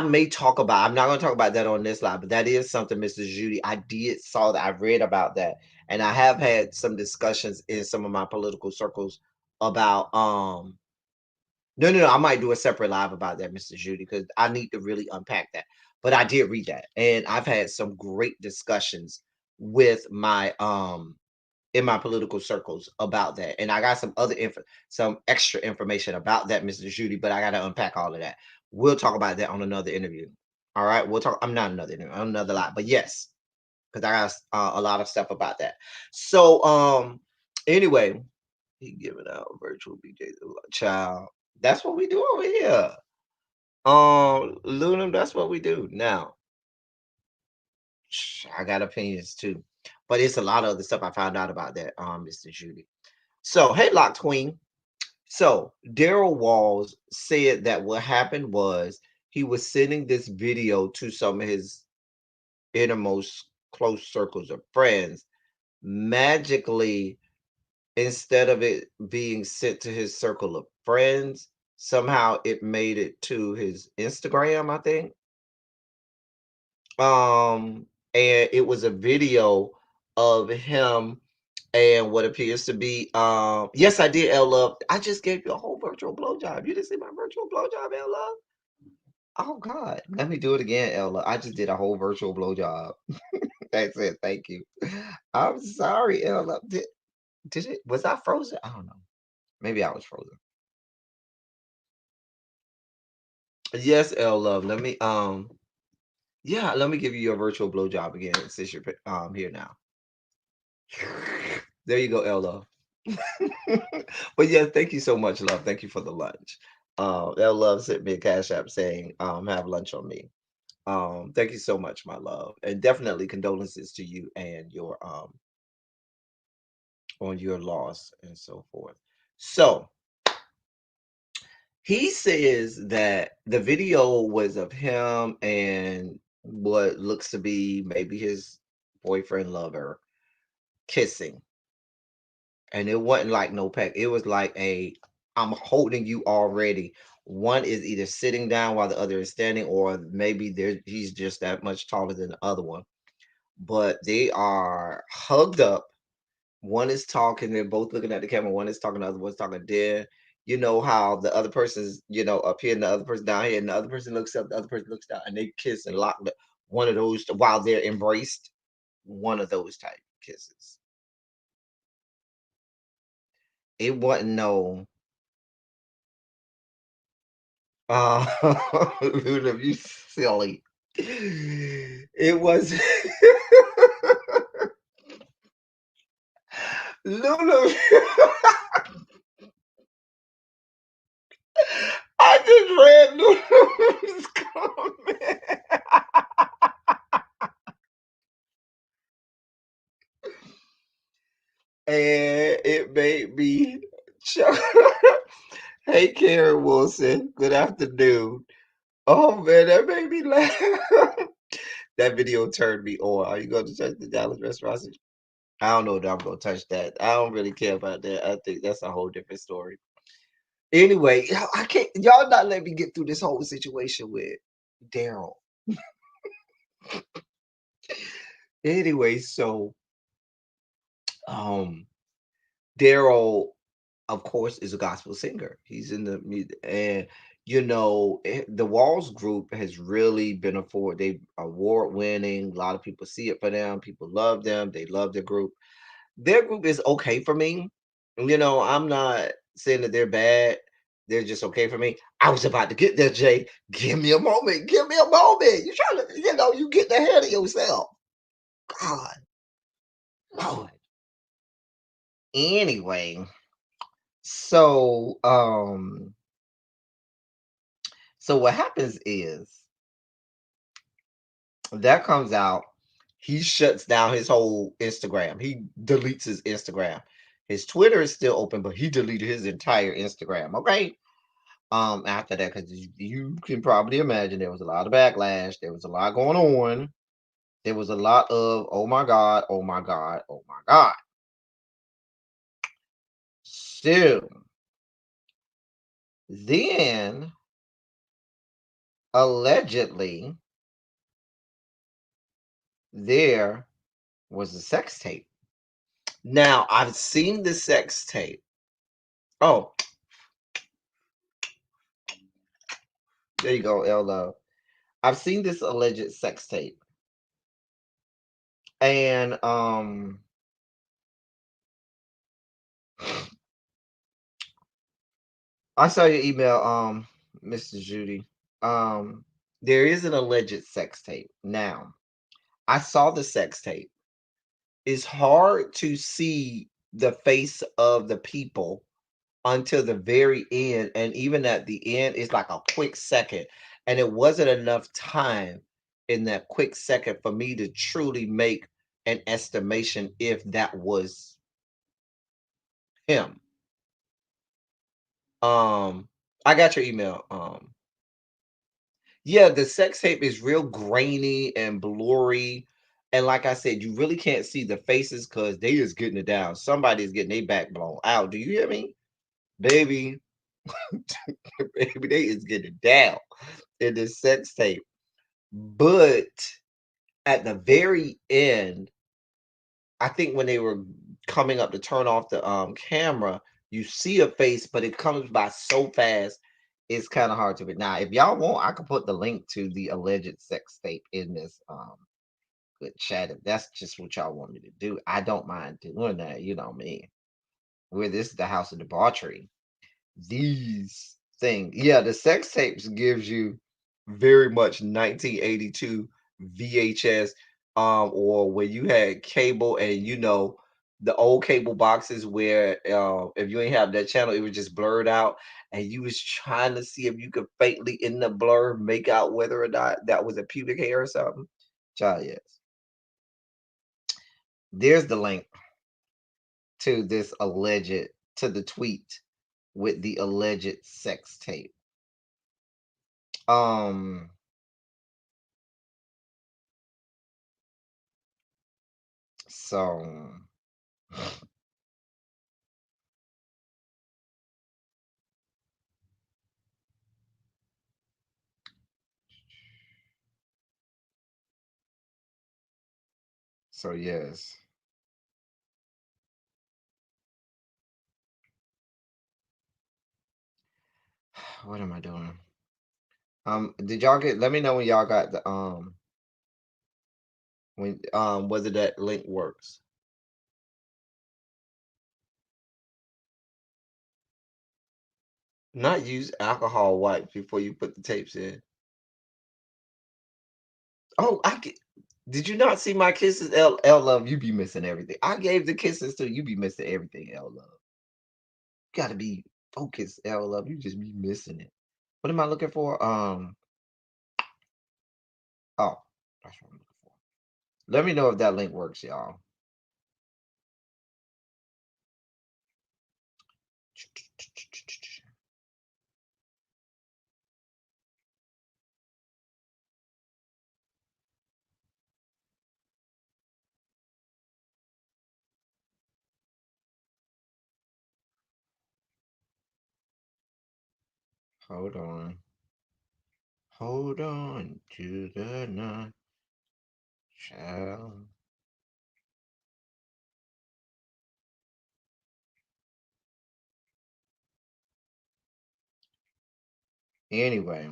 may talk about, I'm not gonna talk about that on this live, but that is something, Mrs. Judy. I did saw that, I read about that, and I have had some discussions in some of my political circles about no, I might do a separate live about that, Mr. Judy, because I need to really unpack that. But I did read that, and I've had some great discussions with my in my political circles about that. And I got some other some extra information about that, Mr. Judy, but I gotta unpack all of that. We'll talk about that on another interview. All right. We'll talk. I'm not another interview, on another lot, but yes, because I got a lot of stuff about that. So anyway, he giving out virtual BJ child. That's what we do over here. Lunam, that's what we do. Now, I got opinions too. But it's a lot of other stuff I found out about that, Mr. Judy. So, hey, Locked Queen. So, Daryl Walls said that what happened was he was sending this video to some of his innermost close circles of friends. Magically, instead of it being sent to his circle of friends, somehow it made it to his Instagram, I think. And it was a video of him and what appears to be yes, I did, L Love. I just gave you a whole virtual blowjob. You didn't see my virtual blowjob, L Love? Oh God, let me do it again, Ella. I just did a whole virtual blowjob. That's it. Thank you. I'm sorry, Ella. Did it? Was I frozen? I don't know. Maybe I was frozen. Yes, L love. Let me yeah, let me give you your virtual blowjob again since you're here now. There you go, L love. But yeah, thank you so much, love. Thank you for the lunch. L love sent me a cash app saying, have lunch on me. Thank you so much, my love. And definitely condolences to you and your on your loss and so forth. So he says that the video was of him and what looks to be maybe his boyfriend lover kissing. And it wasn't like no peck. It was like a I'm holding you already. One is either sitting down while the other is standing, or maybe he's just that much taller than the other one. But they are hugged up. One is talking, they're both looking at the camera. One is talking, the other one's talking. Then you know how the other person's, up here and the other person down here, and the other person looks up, the other person looks down, and they kiss and lock one of those while they're embraced. One of those type kisses. It wasn't no Luna, you silly. It was Luna. I just read Luna's comment. And it made me chuckle. Hey, Karen Wilson. Good afternoon. Oh man, that made me laugh. That video turned me on. Are you going to touch the Dallas restaurants? I don't know that I'm going to touch that. I don't really care about that. I think that's a whole different story. Anyway, I can't. Y'all not let me get through this whole situation with Daryl. Anyway, so um, Daryl, of course, is a gospel singer. He's in the music, and the Walls group has really been they award winning. A lot of people see it for them. People love them. They love their group. Their group is okay for me. I'm not saying that they're bad. They're just okay for me. I was about to get there, Jay. Give me a moment. Give me a moment. You trying to, you get ahead of yourself. God, Lord. Anyway, so what happens is that comes out. He shuts down his whole Instagram. He deletes his Instagram. His Twitter is still open, but he deleted his entire Instagram. Okay. After that, because you can probably imagine there was a lot of backlash. There was a lot going on. There was a lot of oh my God, oh my God, oh my God. So then allegedly there was a sex tape. Now I've seen the sex tape. Oh, there you go, L Love. I've seen this alleged sex tape. And I saw your email, Mr. Judy. There is an alleged sex tape. Now, I saw the sex tape. It's hard to see the face of the people until the very end. And even at the end, it's like a quick second. And it wasn't enough time in that quick second for me to truly make an estimation if that was him. I got your email. Yeah, the sex tape is real grainy and blurry. And like I said, you really can't see the faces because they just getting it down. Somebody's getting their back blown out. Do you hear me? Baby, baby, they is getting it down in this sex tape. But at the very end, I think when they were coming up to turn off the camera, you see a face, but it comes by so fast. It's kind of hard to read. Now, if y'all want, I can put the link to the alleged sex tape in this good chat. If that's just what y'all want me to do, I don't mind doing that. You know me. Where this is the house of debauchery. These things, yeah, the sex tapes gives you very much 1982 VHS, or when you had cable and the old cable boxes where if you ain't have that channel, it was just blurred out, and you was trying to see if you could faintly in the blur make out whether or not that was a pubic hair or something. Child, yes. There's the link to this alleged to the tweet with the alleged sex tape. Um, so yes. What am I doing? Did y'all get let me know when y'all got the when whether that link works. Not use alcohol wipes before you put the tapes in. Oh, did you not see my kisses? L love, you be missing everything. I gave the kisses to you be missing everything, L love. You gotta be focused, L love. You just be missing it. What am I looking for? Oh, that's what I'm looking for. Let me know if that link works, y'all. Hold on. Hold on to the night, child. Anyway,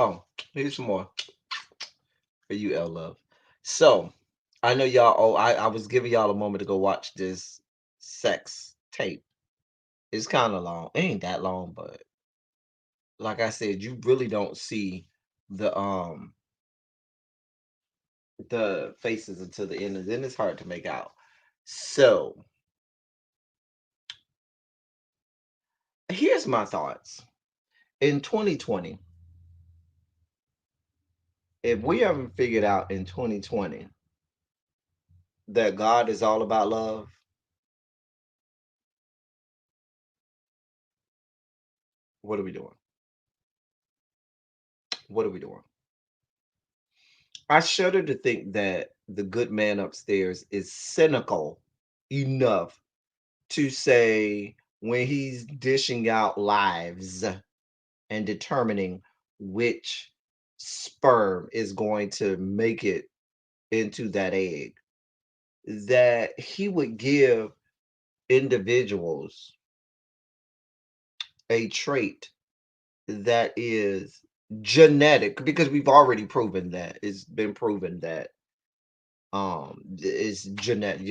oh, here's some more for you, L Love. So, I know y'all. Oh, I was giving y'all a moment to go watch this sex tape. It's kind of long. It ain't that long, but like I said, you really don't see the um the faces until the end, and then it's hard to make out. So, here's my thoughts. In 2020, if we haven't figured out in 2020 that God is all about love, what are we doing? What are we doing? I shudder to think that the good man upstairs is cynical enough to say when he's dishing out lives and determining which sperm is going to make it into that egg, that he would give individuals a trait that is genetic, because we've already proven that it's been proven that is genetic,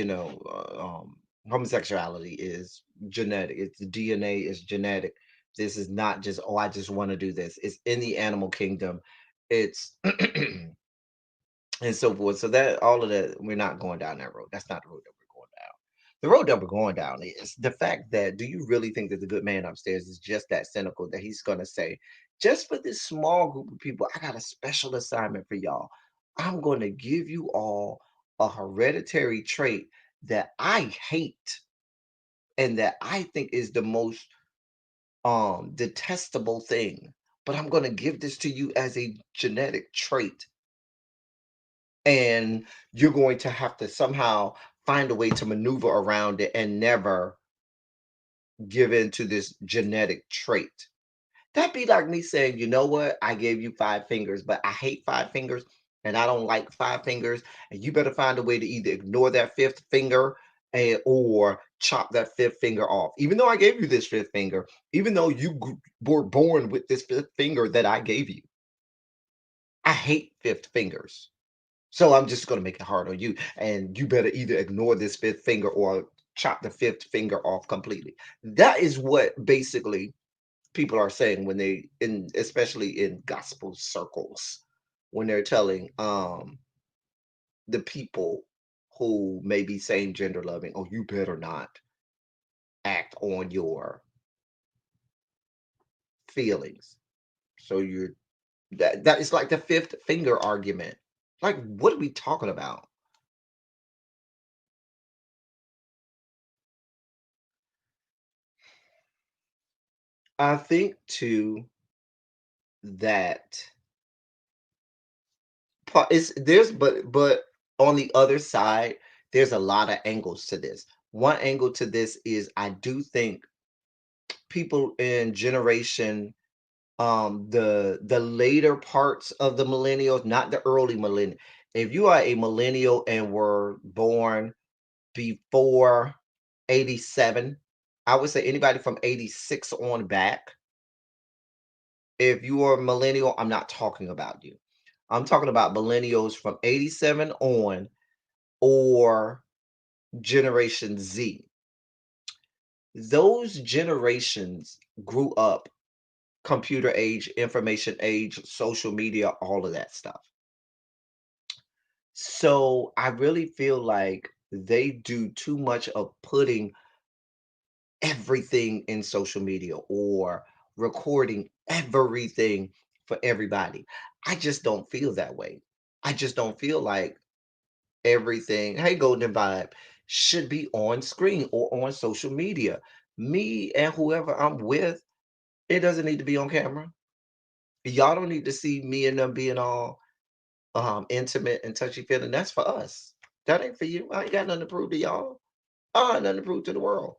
homosexuality is genetic, it's DNA is genetic. This is not just, oh, I just want to do this. It's in the animal kingdom. It's and so forth. So that all of that, we're not going down that road. That's not the road that we're going down. The road that we're going down is the fact that, do you really think that the good man upstairs is just that cynical that he's going to say, just for this small group of people, I got a special assignment for y'all. I'm going to give you all a hereditary trait that I hate and that I think is the most detestable thing. But I'm going to give this to you as a genetic trait, and you're going to have to somehow find a way to maneuver around it and never give in to this genetic trait. That'd be like me saying, you know what? I gave you five fingers, but I hate five fingers and I don't like five fingers. And you better find a way to either ignore that fifth finger or chop that fifth finger off. Even though I gave you this fifth finger, even though were born with this fifth finger that I gave you, I hate fifth fingers. So I'm just going to make it hard on you. And you better either ignore this fifth finger or chop the fifth finger off completely. That is what basically people are saying when they in especially in gospel circles when they're telling the people who may be same gender loving, oh, you better not act on your feelings. So you're that is like the fifth finger argument. Like, what are we talking about? I think too that part is there's but on the other side, there's a lot of angles to this. One angle to this is I do think people in generation the later parts of the millennials, not the early millennial. If you are a millennial and were born before 87, I would say anybody from 86 on back. If you are a millennial, I'm not talking about you. I'm talking about millennials from 87 on or Generation Z. Those generations grew up computer age, information age, social media, all of that stuff. So I really feel like they do too much of putting everything in social media or recording everything for everybody. I just don't feel that way. I just don't feel like everything, hey, Golden Vibe, should be on screen or on social media. Me and whoever I'm with, it doesn't need to be on camera. Y'all don't need to see me and them being all intimate and touchy feeling. That's for us. That ain't for you. I ain't got nothing to prove to y'all. I ain't nothing to prove to the world.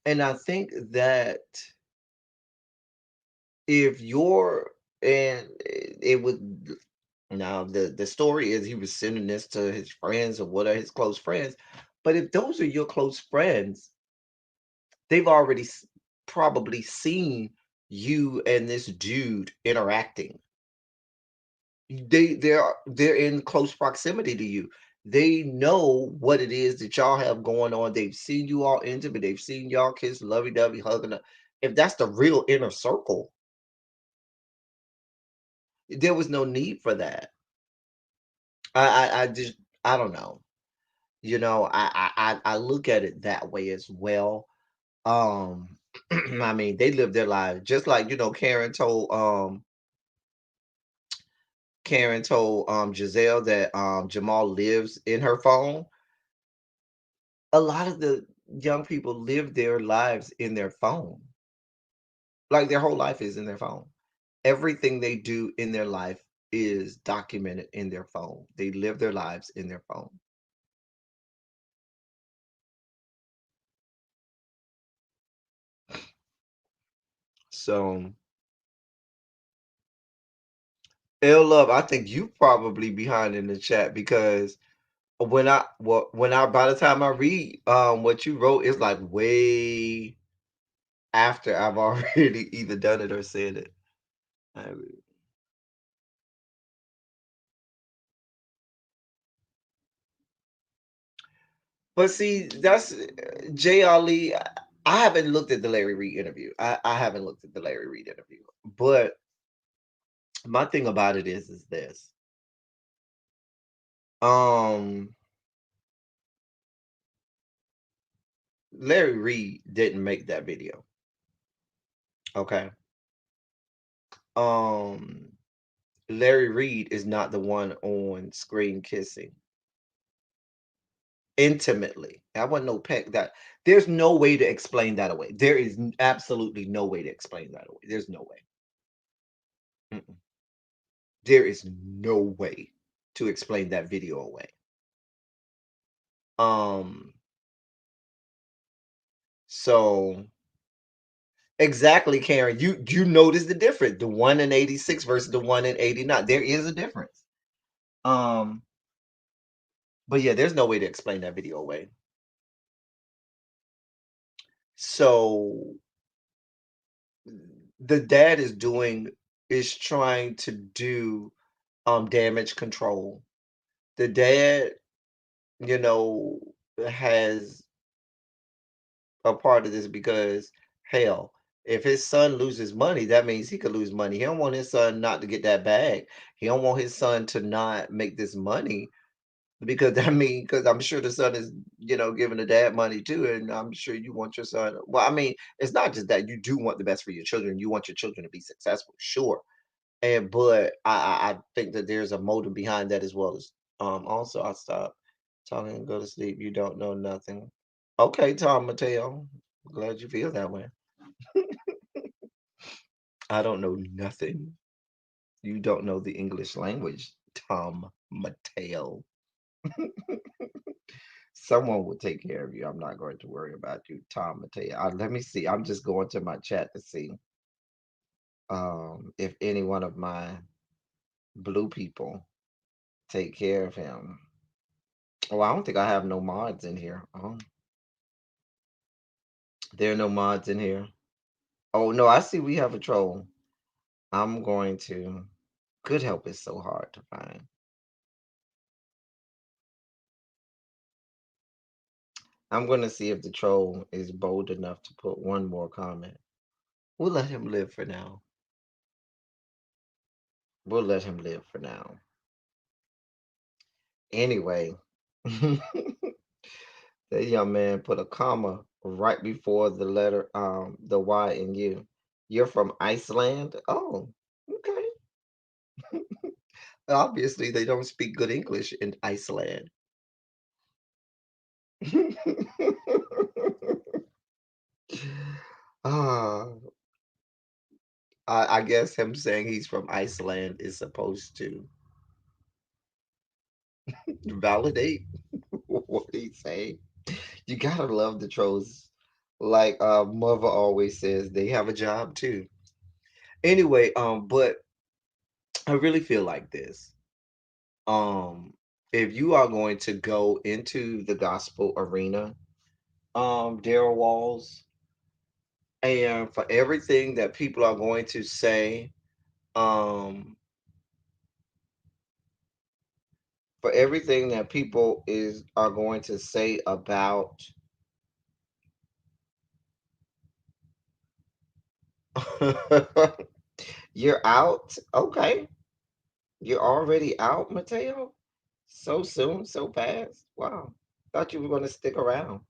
And I think that if you're and it would now the story is he was sending this to his friends or what are his close friends. But if those are your close friends, they've already probably seen you and this dude interacting. They're in close proximity to you. They know what it is that y'all have going on. They've seen you all intimate. They've seen y'all kiss, lovey-dovey, hugging. If that's the real inner circle, there was no need for that. I just I don't know. You know, I look at it that way as well. Um, I mean, they live their lives just like Karen told Giselle that Jamal lives in her phone. A lot of the young people live their lives in their phone. Like their whole life is in their phone. Everything they do in their life is documented in their phone. They live their lives in their phone. So, L Love, I think you probably behind in the chat because when I by the time I read what you wrote, it's like way after I've already either done it or said it. I But see, that's Jay Ali. I haven't looked at the Larry Reid interview. I haven't looked at the Larry Reid interview. But my thing about it is this. Um Larry Reid didn't make that video. Okay. Um Larry Reid is not the one on screen kissing intimately. That wasn't no peck that there's no way to explain that away. There is absolutely no way to explain that away. There's no way. Mm-mm. There is no way to explain that video away. Um, So exactly, Karen. You notice the difference. The one in 86 versus the one in 89. There is a difference. Um, but yeah, there's no way to explain that video away. So the dad is trying to do damage control. The dad, you know, has a part of this because hell, if his son loses money, that means he could lose money. He don't want his son not to get that bag. He don't want his son to not make this money because that mean because I'm sure the son is, giving the dad money too, and I'm sure you want your son. Well, I mean, it's not just that you do want the best for your children. You want your children to be successful, sure, and but I think that there's a motive behind that as well as also I stop talking and go to sleep. You don't know nothing. Okay, Tom Mateo. Glad you feel that way. I don't know nothing. You don't know the English language, Tom Mateo. Someone will take care of you. I'm not going to worry about you, Tom Mateo. Let me see. I'm just going to my chat to see if any one of my blue people take care of him. Oh, I don't think I have no mods in here. Oh, there are no mods in here. Oh no, I see we have a troll. I'm going to. Good help is so hard to find. I'm going to see if the troll is bold enough to put one more comment. We'll let him live for now. We'll let him live for now. Anyway, that young man put a comma right before the letter, the Y in you. You're from Iceland? Oh, okay. Obviously, they don't speak good English in Iceland. Ah, I guess him saying he's from Iceland is supposed to validate what he's saying. You gotta love the trolls. Like mother always says, they have a job too. Anyway, but I really feel like this. Um, if you are going to go into the gospel arena, Daryl Walls, and for everything that people are going to say, um, for everything that people is are going to say about you're out, okay. You're already out, Mateo? So soon, so fast. Wow. Thought you were going to stick around.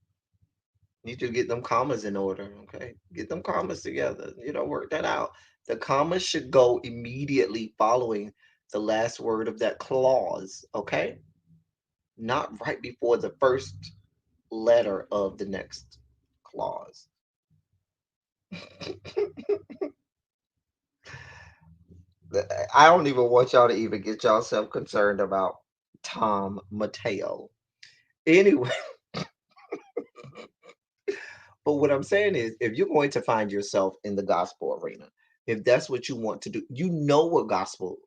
Need to get them commas in order, okay? Get them commas together. Work that out. The commas should go immediately following the last word of that clause, okay? Not right before the first letter of the next clause. I don't even want y'all to even get yourself concerned about Tom Mateo. Anyway, but what I'm saying is, if you're going to find yourself in the gospel arena, if that's what you want to do, you know what gospel,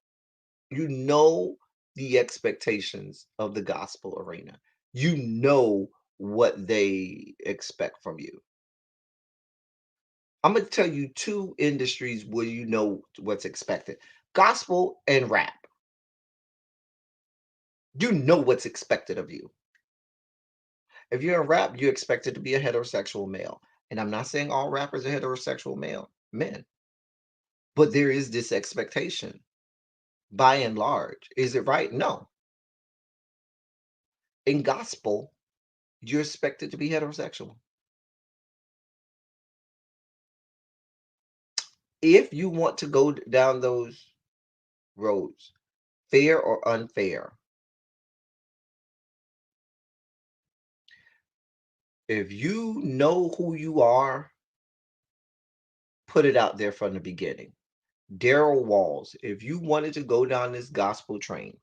you know the expectations of the gospel arena. You know what they expect from you. I'm going to tell you two industries where you know what's expected: gospel and rap. You know what's expected of you. If you're in rap, you're expected to be a heterosexual male. And I'm not saying all rappers are heterosexual male men, but there is this expectation by and large. Is it right? No. In gospel, you're expected to be heterosexual. If you want to go down those roads, fair or unfair, if you know who you are, put it out there from the beginning. Daryl Walls, if you wanted to go down this gospel train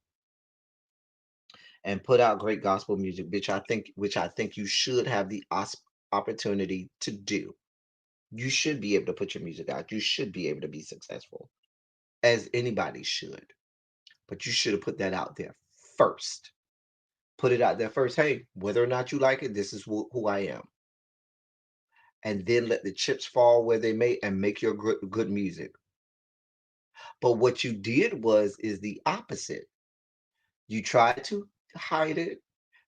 and put out great gospel music, which I think you should have the opportunity to do. You should be able to put your music out. You should be able to be successful, as anybody should. But you should have put that out there first. Put it out there first. Hey, whether or not you like it, this is who I am. And then let the chips fall where they may and make your good music. But what you did is the opposite. You tried to hide it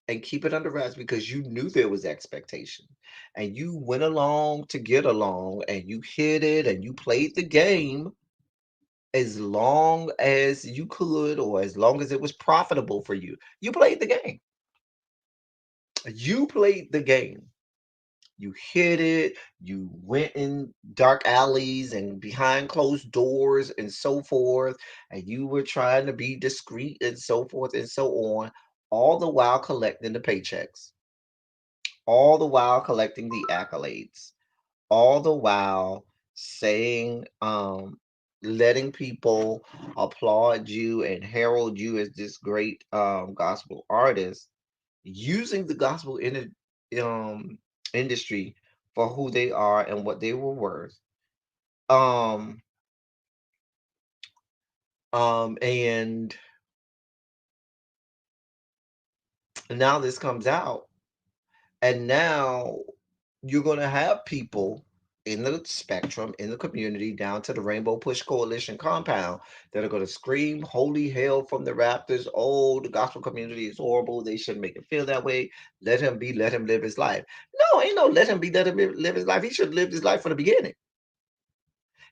and keep it under wraps because you knew there was expectation. And you went along to get along and you hid it and you played the game as long as you could or as long as it was profitable for you. You played the game. You played the game. You hid it. You went in dark alleys and behind closed doors and so forth. And you were trying to be discreet and so forth and so on, all the while collecting the paychecks, all the while collecting the accolades, all the while saying, letting people applaud you and herald you as this great gospel artist, using the gospel um, industry for who they are and what they were worth. Um, and now this comes out, and now you're going to have people in the spectrum, in the community, down to the Rainbow Push Coalition compound that are going to scream holy hell from the rafters. Oh, the gospel community is horrible. They shouldn't make him feel that way. Let him be, let him live his life. No, ain't no let him be, let him live his life. He should have lived his life from the beginning.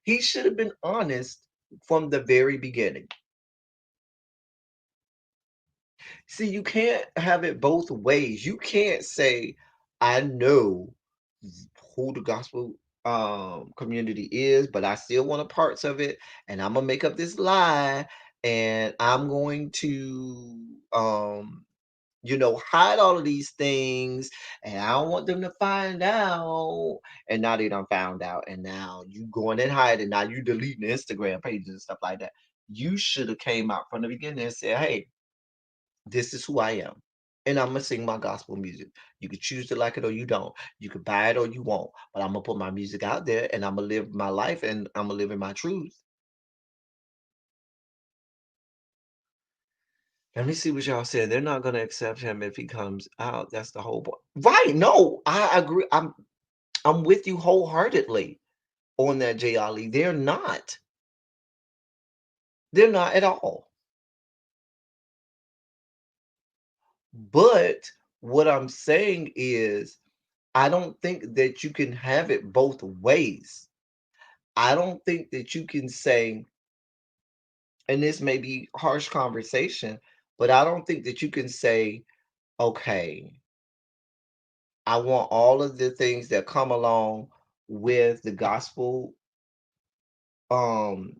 He should have been honest from the very beginning. See, you can't have it both ways. You can't say, I know who the gospel community is, but I still want a parts of it, and I'm gonna make up this lie, and I'm going to hide all of these things, and I don't want them to find out. And now they done found out, and now you going and hiding. Now you deleting Instagram pages and stuff like that. You should have came out from the beginning and said, hey, this is who I am. And I'm gonna sing my gospel music. You can choose to like it or you don't. You can buy it or you won't. But I'm gonna put my music out there and I'm gonna live my life and I'm gonna live in my truth. Let me see what y'all said. They're not gonna accept him if he comes out. That's the whole point. Right. No, I agree. I'm with you wholeheartedly on that, J. Ali. They're not. They're not at all. But what I'm saying is I don't think that you can have it both ways. I don't think that you can say, and this may be harsh conversation, but I don't think that you can say, okay, I want all of the things that come along with the gospel um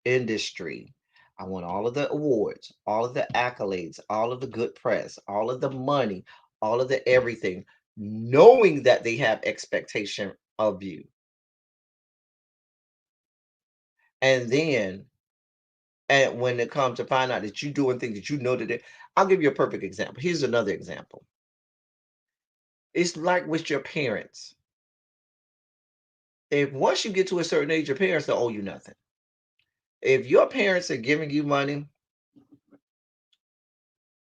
industry. I want all of the awards, all of the accolades, all of the good press, all of the money, all of the everything, knowing that they have expectation of you. And then and when it comes to find out that you're doing things that you know that I'll give you a perfect example. Here's another example. It's like with your parents. If once you get to a certain age, your parents don't owe you nothing. If your parents are giving you money,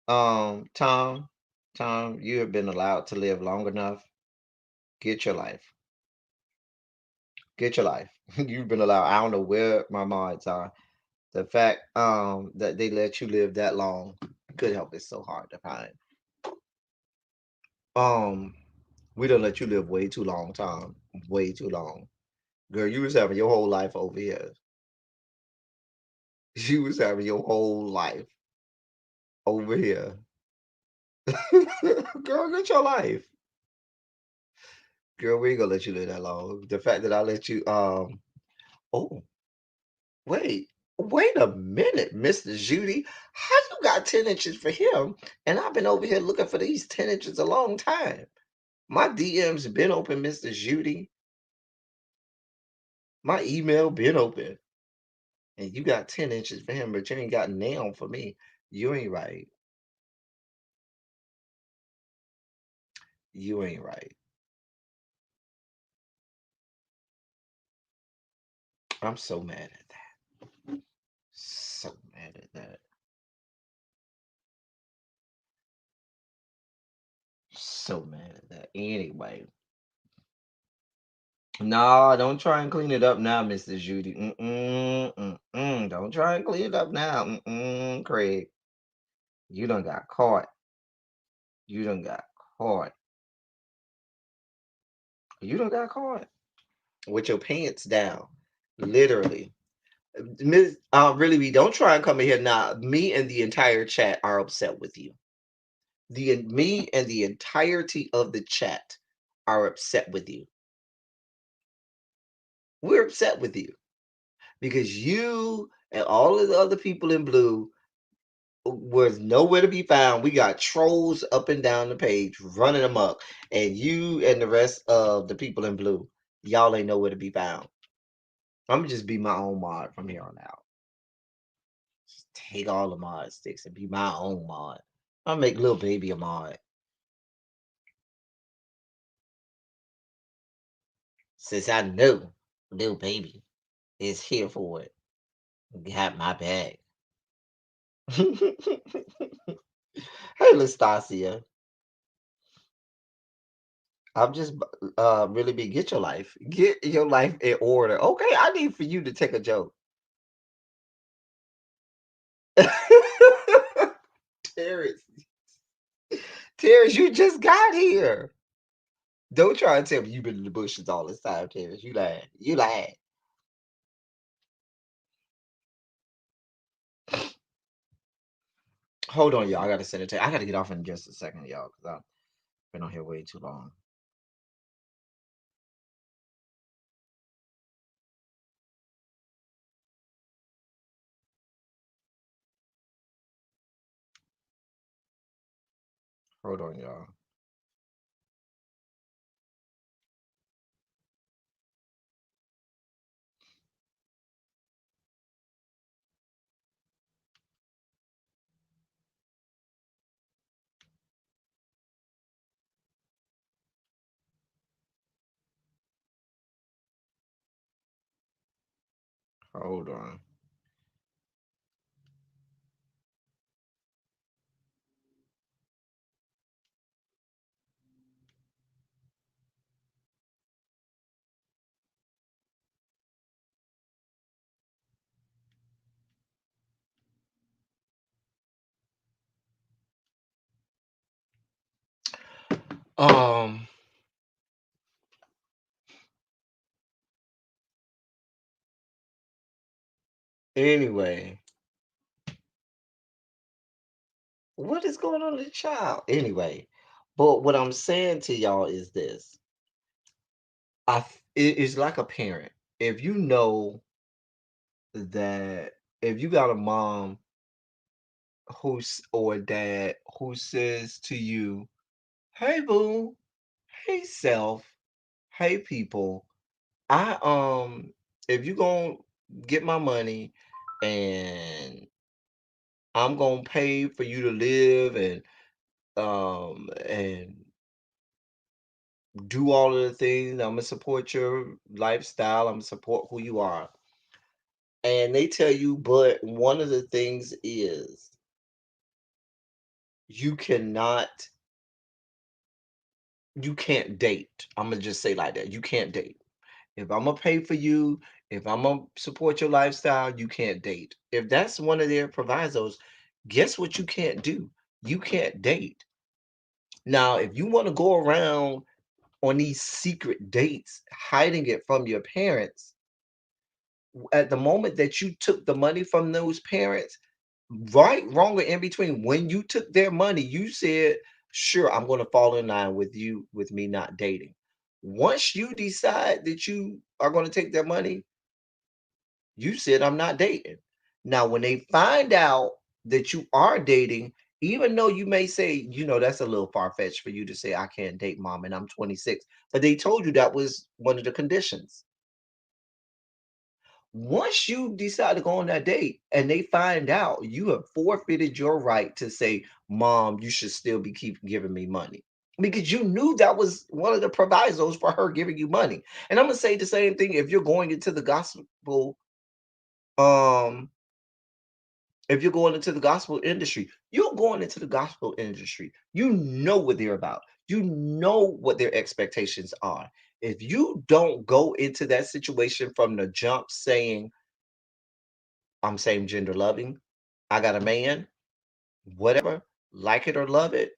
Tom, Tom, you have been allowed to live long enough. Get your life. Get your life. You've been allowed. I don't know where my minds are. The fact that they let you live that long, good help is so hard to find. Um, we don't let you live way too long, Tom. Way too long. Girl, you was having your whole life over here. You was having your whole life over here. Girl, get your life. Girl, we ain't gonna let you live that long. The fact that I let you oh, wait. Wait a minute, Mr. Judy. How you got 10 inches for him? And I've been over here looking for these 10 inches a long time. My DM's been open, Mr. Judy. My email been open. And you got 10 inches for him, but you ain't got nail for me. You ain't right. You ain't right. I'm so mad at that. So mad at that. So mad at that. Anyway, no, don't try and clean it up now, Mr. Judy. Don't try and clean it up now. Craig. You done got caught. You done got caught. You done got caught. With your pants down. Literally. Miss really we don't try and come in here now. Me and the entire chat are upset with you. The me and the entirety of the chat are upset with you. We're upset with you because you and all of the other people in blue was nowhere to be found. We got trolls up and down the page running amok, and you and the rest of the people in blue, y'all ain't nowhere to be found. I'm gonna just be my own mod from here on out. Just take all the mod sticks and be my own mod. I'll make little baby a mod. Since I know little baby is here for it. Got my back. Hey, Listasia. I'm just really be get your life in order. Okay, I need for you to take a joke. Terrence, Terrence, you just got here. Don't try and tell me you've been in the bushes all this time, Terrence. You lied. You lied. Hold on, y'all. I gotta send it to. I gotta get off in just a second, y'all, because I've been on here way too long. Hold on, y'all. Hold on. Um. Anyway, what is going on with the child? Anyway, but what I'm saying to y'all is this: it is like a parent. If you know that if you got a mom who's or a dad who says to you, "Hey boo, hey self, hey people, I if you gonna get my money and I'm gonna pay for you to live and do all of the things. I'm gonna support your lifestyle. I'm gonna support who you are." And they tell you, but one of the things is you cannot, you can't date. I'm gonna just say like that. You can't date. If I'm gonna pay for you, if I'm gonna support your lifestyle, you can't date. If that's one of their provisos, guess what you can't do? You can't date. Now, if you want to go around on these secret dates, hiding it from your parents, at the moment that you took the money from those parents, right, wrong, or in between, when you took their money, you said, "Sure, I'm going to fall in line with you, with me not dating." Once you decide that you are going to take their money, you said, "I'm not dating." Now, when they find out that you are dating, even though you may say, that's a little far fetched for you to say, "I can't date mom and I'm 26," but they told you that was one of the conditions. Once you decide to go on that date and they find out, you have forfeited your right to say, "Mom, you should still be keep giving me money." because you knew that was one of the provisos for her giving you money. And I'm gonna say the same thing if you're going into the gospel, um, if you're going into the gospel industry, you're going into the gospel industry. You know what they're about. You know what their expectations are. If you don't go into that situation from the jump saying, I'm same gender loving, I got a man, whatever, like it or love it,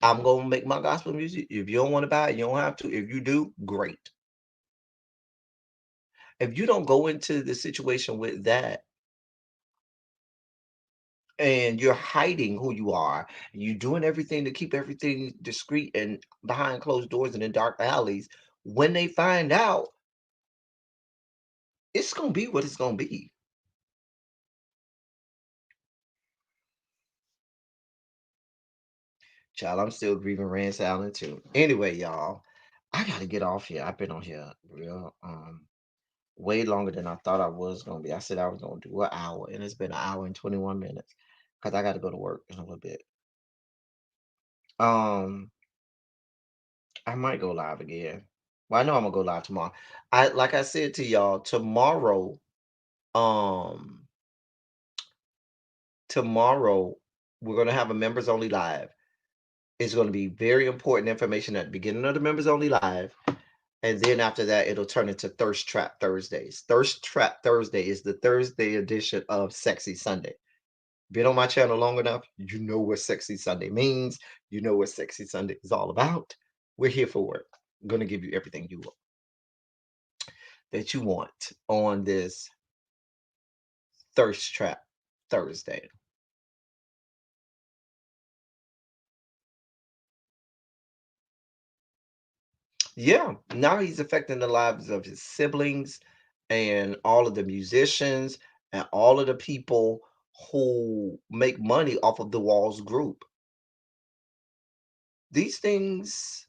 I'm gonna make my gospel music. If you don't want to buy it, you don't have to. If you do, great. If you don't go into the situation with that and you're hiding who you are, you're doing everything to keep everything discreet and behind closed doors and in dark alleys, when they find out, it's gonna be what it's gonna be. Child, I'm still grieving Rance Allen too. Anyway, y'all, I gotta get off here. I've been on here real way longer than I thought I was gonna be. I said I was gonna do an hour, and it's been an hour and 21 minutes because I gotta go to work in a little bit. Um, I might go live again. Well, I know I'm gonna go live tomorrow. I like I said to y'all, um, tomorrow we're gonna have a members only live. It's gonna be very important information at the beginning of the members only live. And then after that, it'll turn into Thirst Trap Thursdays. Thirst Trap Thursday is the Thursday edition of Sexy Sunday. Been on my channel long enough, you know what Sexy Sunday means. You know what Sexy Sunday is all about. We're here for it. I'm gonna give you everything that you want on this Thirst Trap Thursday. Yeah, now he's affecting the lives of his siblings and all of the musicians and all of the people who make money off of the Walls group. These things,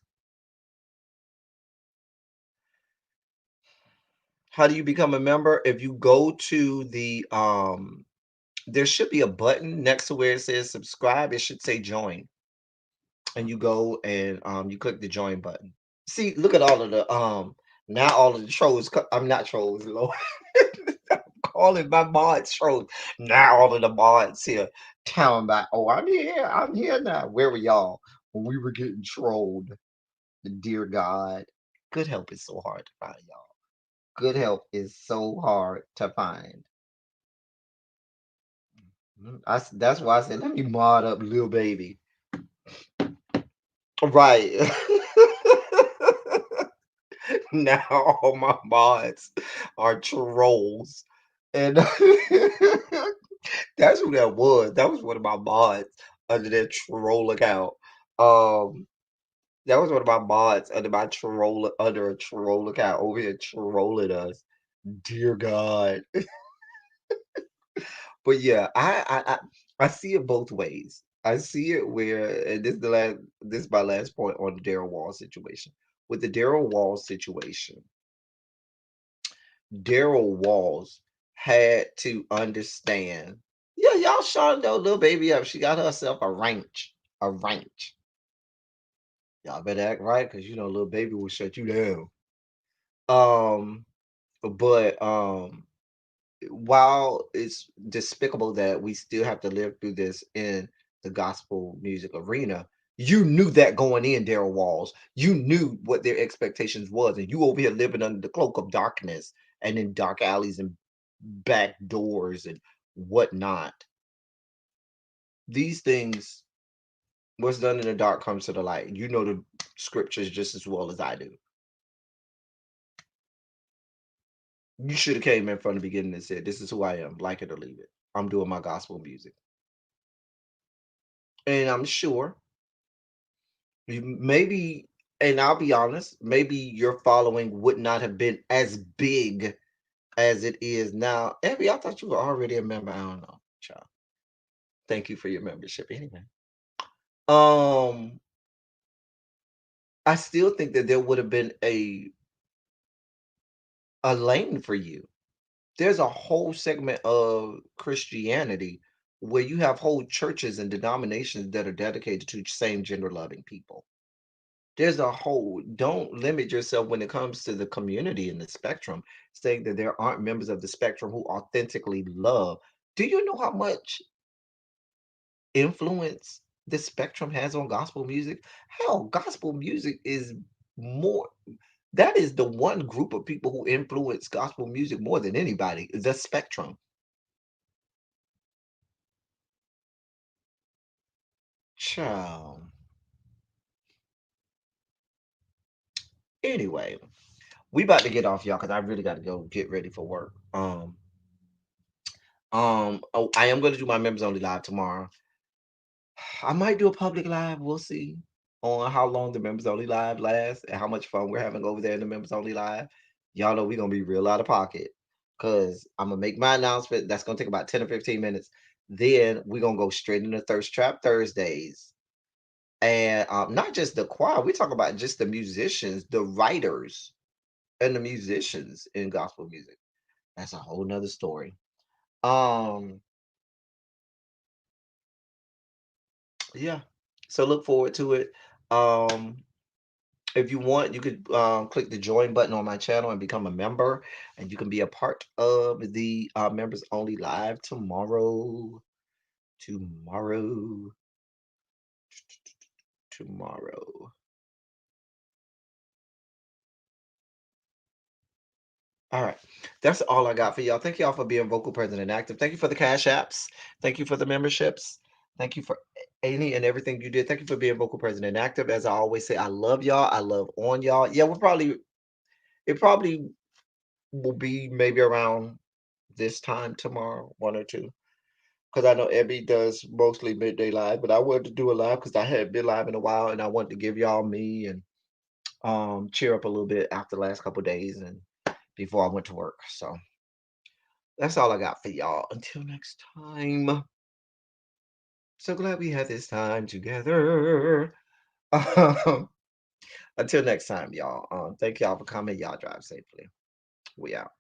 how do you become a member? If you go to there should be a button next to where it says subscribe. It should say join. And you go and you click the join button. See, look at all of the now all of the trolls. I'm not trolls, Lord. I'm calling my mods trolls. Now all of the mods here telling about, oh, I'm here now. Where were y'all when we were getting trolled? Dear God, good help is so hard to find, y'all. Good help is so hard to find. That's why I said, let me mod up little baby. Right. Now all my mods are trolls. And that's who that was. That was one of my mods under that troll account. Um, that was one of my mods under my troll under a troll account over here trolling us. Dear God. But yeah, I see it both ways. I see it where, and this is my last point on the Daryl Wall situation. With the Daryl Wall situation, Daryl Walls had to understand. Yeah, y'all shot that little baby up. She got herself a ranch. A ranch. Y'all better act right, because you know little baby will shut you down. Um, but while it's despicable that we still have to live through this in the gospel music arena, you knew that going in, Daryl Walls. You knew what their expectations was, and you over here living under the cloak of darkness and in dark alleys and back doors and whatnot. These things, what's done in the dark comes to the light. You know the scriptures just as well as I do. You should have came in from the beginning and said, "This is who I am. Like it or leave it. I'm doing my gospel music." And I'm sure maybe, and I'll be honest, maybe your following would not have been as big as it is now. Abby, I thought you were already a member. I don't know, child. Thank you for your membership anyway. Um, I still think that there would have been a lane for you. There's a whole segment of Christianity where you have whole churches and denominations that are dedicated to same gender loving people. There's a whole don't limit yourself when it comes to the community in the spectrum, saying that there aren't members of the spectrum who authentically love. Do you know how much influence the spectrum has on gospel music? Hell, gospel music is more that is the one group of people who influence gospel music more than anybody, the spectrum. Child. Anyway, we about to get off y'all because I really got to go get ready for work. Oh, I am going to do my members only live tomorrow. I might do a public live. We'll see on how long the members only live lasts and how much fun we're having over there in the members only live. Y'all know we're gonna be real out of pocket because I'm gonna make my announcement. That's gonna take about 10 or 15 minutes. Then we're gonna go straight into Thirst Trap Thursdays. And not just the choir, we talk about just the musicians, the writers, and the musicians in gospel music. That's a whole nother story. Um, yeah. So look forward to it. Um, if you want, you could click the join button on my channel and become a member, and you can be a part of the members only live tomorrow. Tomorrow, tomorrow. All right, that's all I got for y'all. Thank y'all for being vocal, present, and active. Thank you for the cash apps. Thank you for the memberships. Thank you for any and everything you did. Thank you for being vocal, present, and active. As I always say, I love y'all. I love on y'all. Yeah, it probably will be maybe around this time tomorrow, one or two. Because I know Ebby does mostly midday live, but I wanted to do a live because I hadn't been live in a while, and I wanted to give y'all me and cheer up a little bit after the last couple of days and before I went to work. So that's all I got for y'all. Until next time. So glad we had this time together. Um, until next time, y'all. Thank y'all for coming. Y'all drive safely. We out.